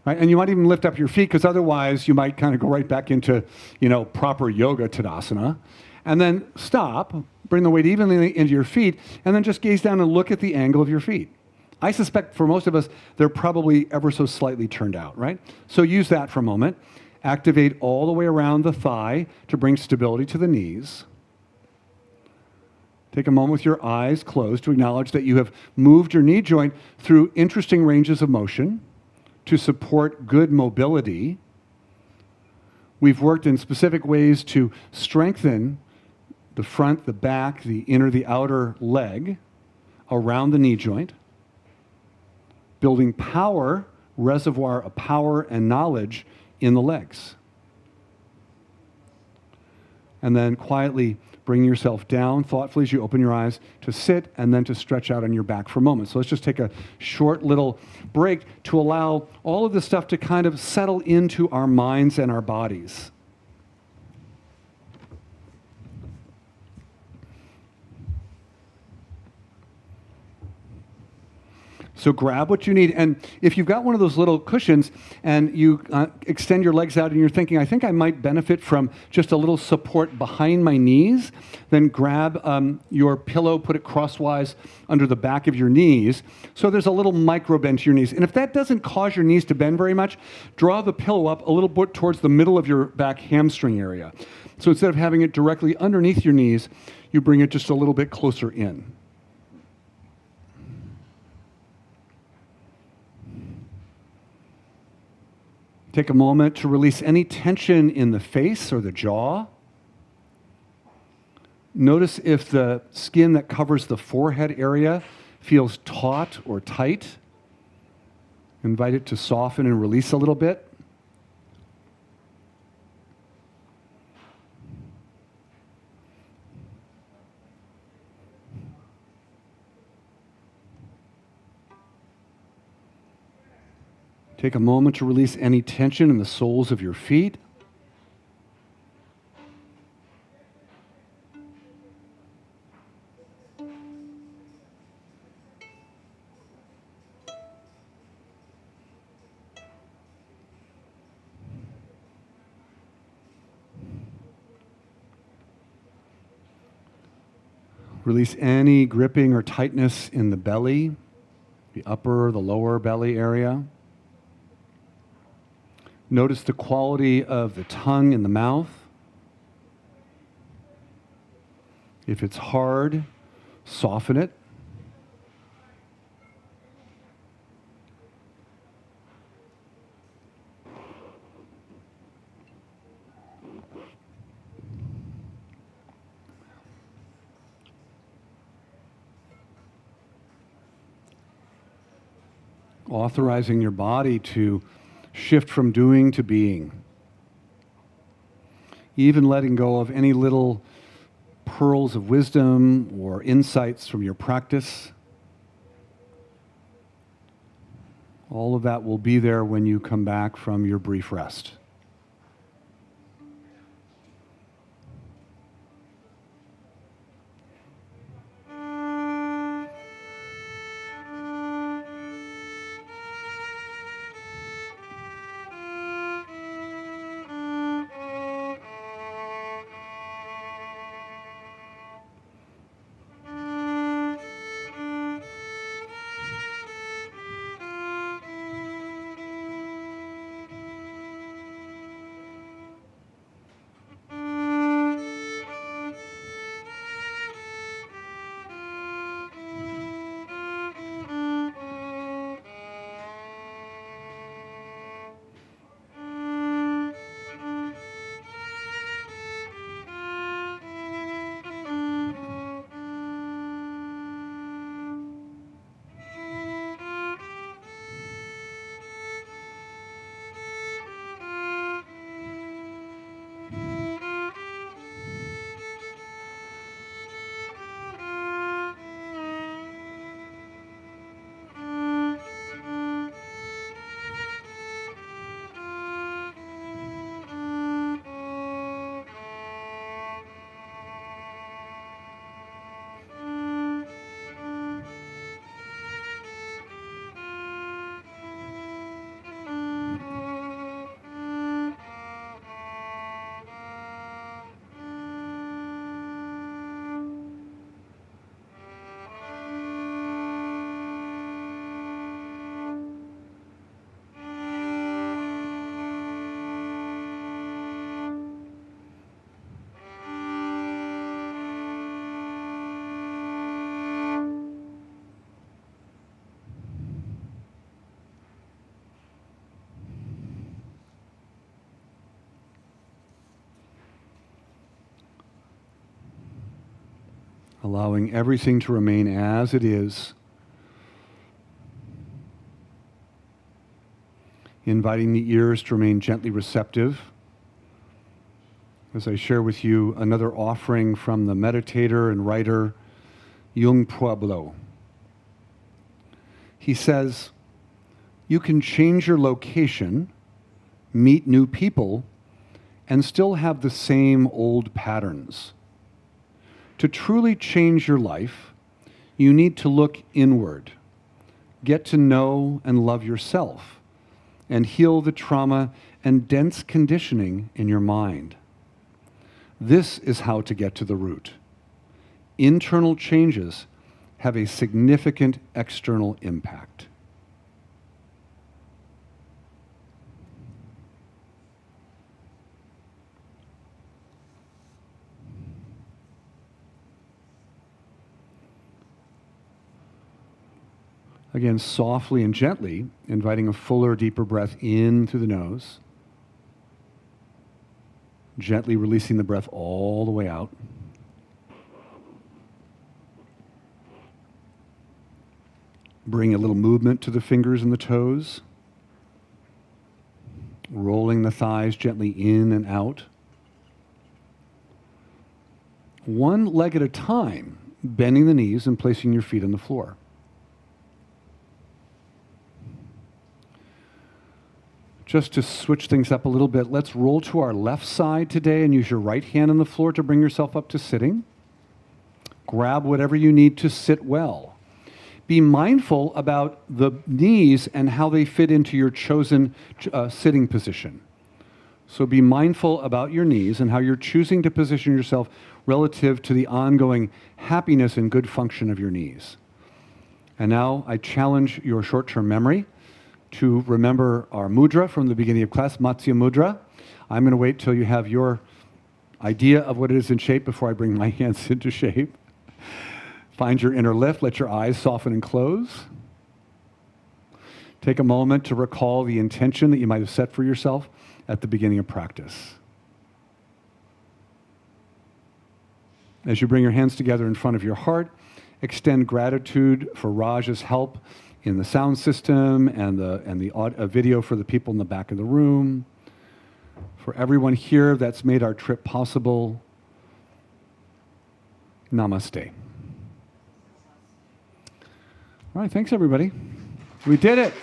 right? And you might even lift up your feet, because otherwise you might kind of go right back into, proper yoga Tadasana. And then stop, bring the weight evenly into your feet, and then just gaze down and look at the angle of your feet. I suspect for most of us, they're probably ever so slightly turned out, right? So use that for a moment. Activate all the way around the thigh to bring stability to the knees. Take a moment with your eyes closed to acknowledge that you have moved your knee joint through interesting ranges of motion to support good mobility. We've worked in specific ways to strengthen the front, the back, the inner, the outer leg around the knee joint, building power, reservoir of power and knowledge in the legs. And then quietly bring yourself down thoughtfully as you open your eyes to sit and then to stretch out on your back for a moment. So let's just take a short little break to allow all of this stuff to kind of settle into our minds and our bodies. So grab what you need. And if you've got one of those little cushions and you extend your legs out and you're thinking, I think I might benefit from just a little support behind my knees, then grab your pillow, put it crosswise under the back of your knees. So there's a little micro bend to your knees. And if that doesn't cause your knees to bend very much, draw the pillow up a little bit towards the middle of your back hamstring area. So instead of having it directly underneath your knees, you bring it just a little bit closer in. Take a moment to release any tension in the face or the jaw. Notice if the skin that covers the forehead area feels taut or tight. Invite it to soften and release a little bit. Take a moment to release any tension in the soles of your feet. Release any gripping or tightness in the belly, the upper, the lower belly area. Notice the quality of the tongue in the mouth. If it's hard, soften it. Authorizing your body to shift from doing to being. Even letting go of any little pearls of wisdom or insights from your practice. All of that will be there when you come back from your brief rest. Allowing everything to remain as it is. Inviting the ears to remain gently receptive. As I share with you another offering from the meditator and writer Yung Pueblo. He says, you can change your location, meet new people, and still have the same old patterns. To truly change your life, you need to look inward, get to know and love yourself, and heal the trauma and dense conditioning in your mind. This is how to get to the root. Internal changes have a significant external impact. Again, softly and gently, inviting a fuller, deeper breath in through the nose. Gently releasing the breath all the way out. Bring a little movement to the fingers and the toes. Rolling the thighs gently in and out. One leg at a time, bending the knees and placing your feet on the floor. Just to switch things up a little bit, let's roll to our left side today and use your right hand on the floor to bring yourself up to sitting. Grab whatever you need to sit well. Be mindful about the knees and how they fit into your chosen sitting position. So be mindful about your knees and how you're choosing to position yourself relative to the ongoing happiness and good function of your knees. And now I challenge your short-term memory to remember our mudra from the beginning of class, Matsya Mudra. I'm going to wait till you have your idea of what it is in shape before I bring my hands into shape. Find your inner lift, let your eyes soften and close. Take a moment to recall the intention that you might have set for yourself at the beginning of practice. As you bring your hands together in front of your heart, extend gratitude for Raj's help in the sound system and the video for the people in the back of the room, for everyone here that's made our trip possible. Namaste. All right, thanks everybody. We did it.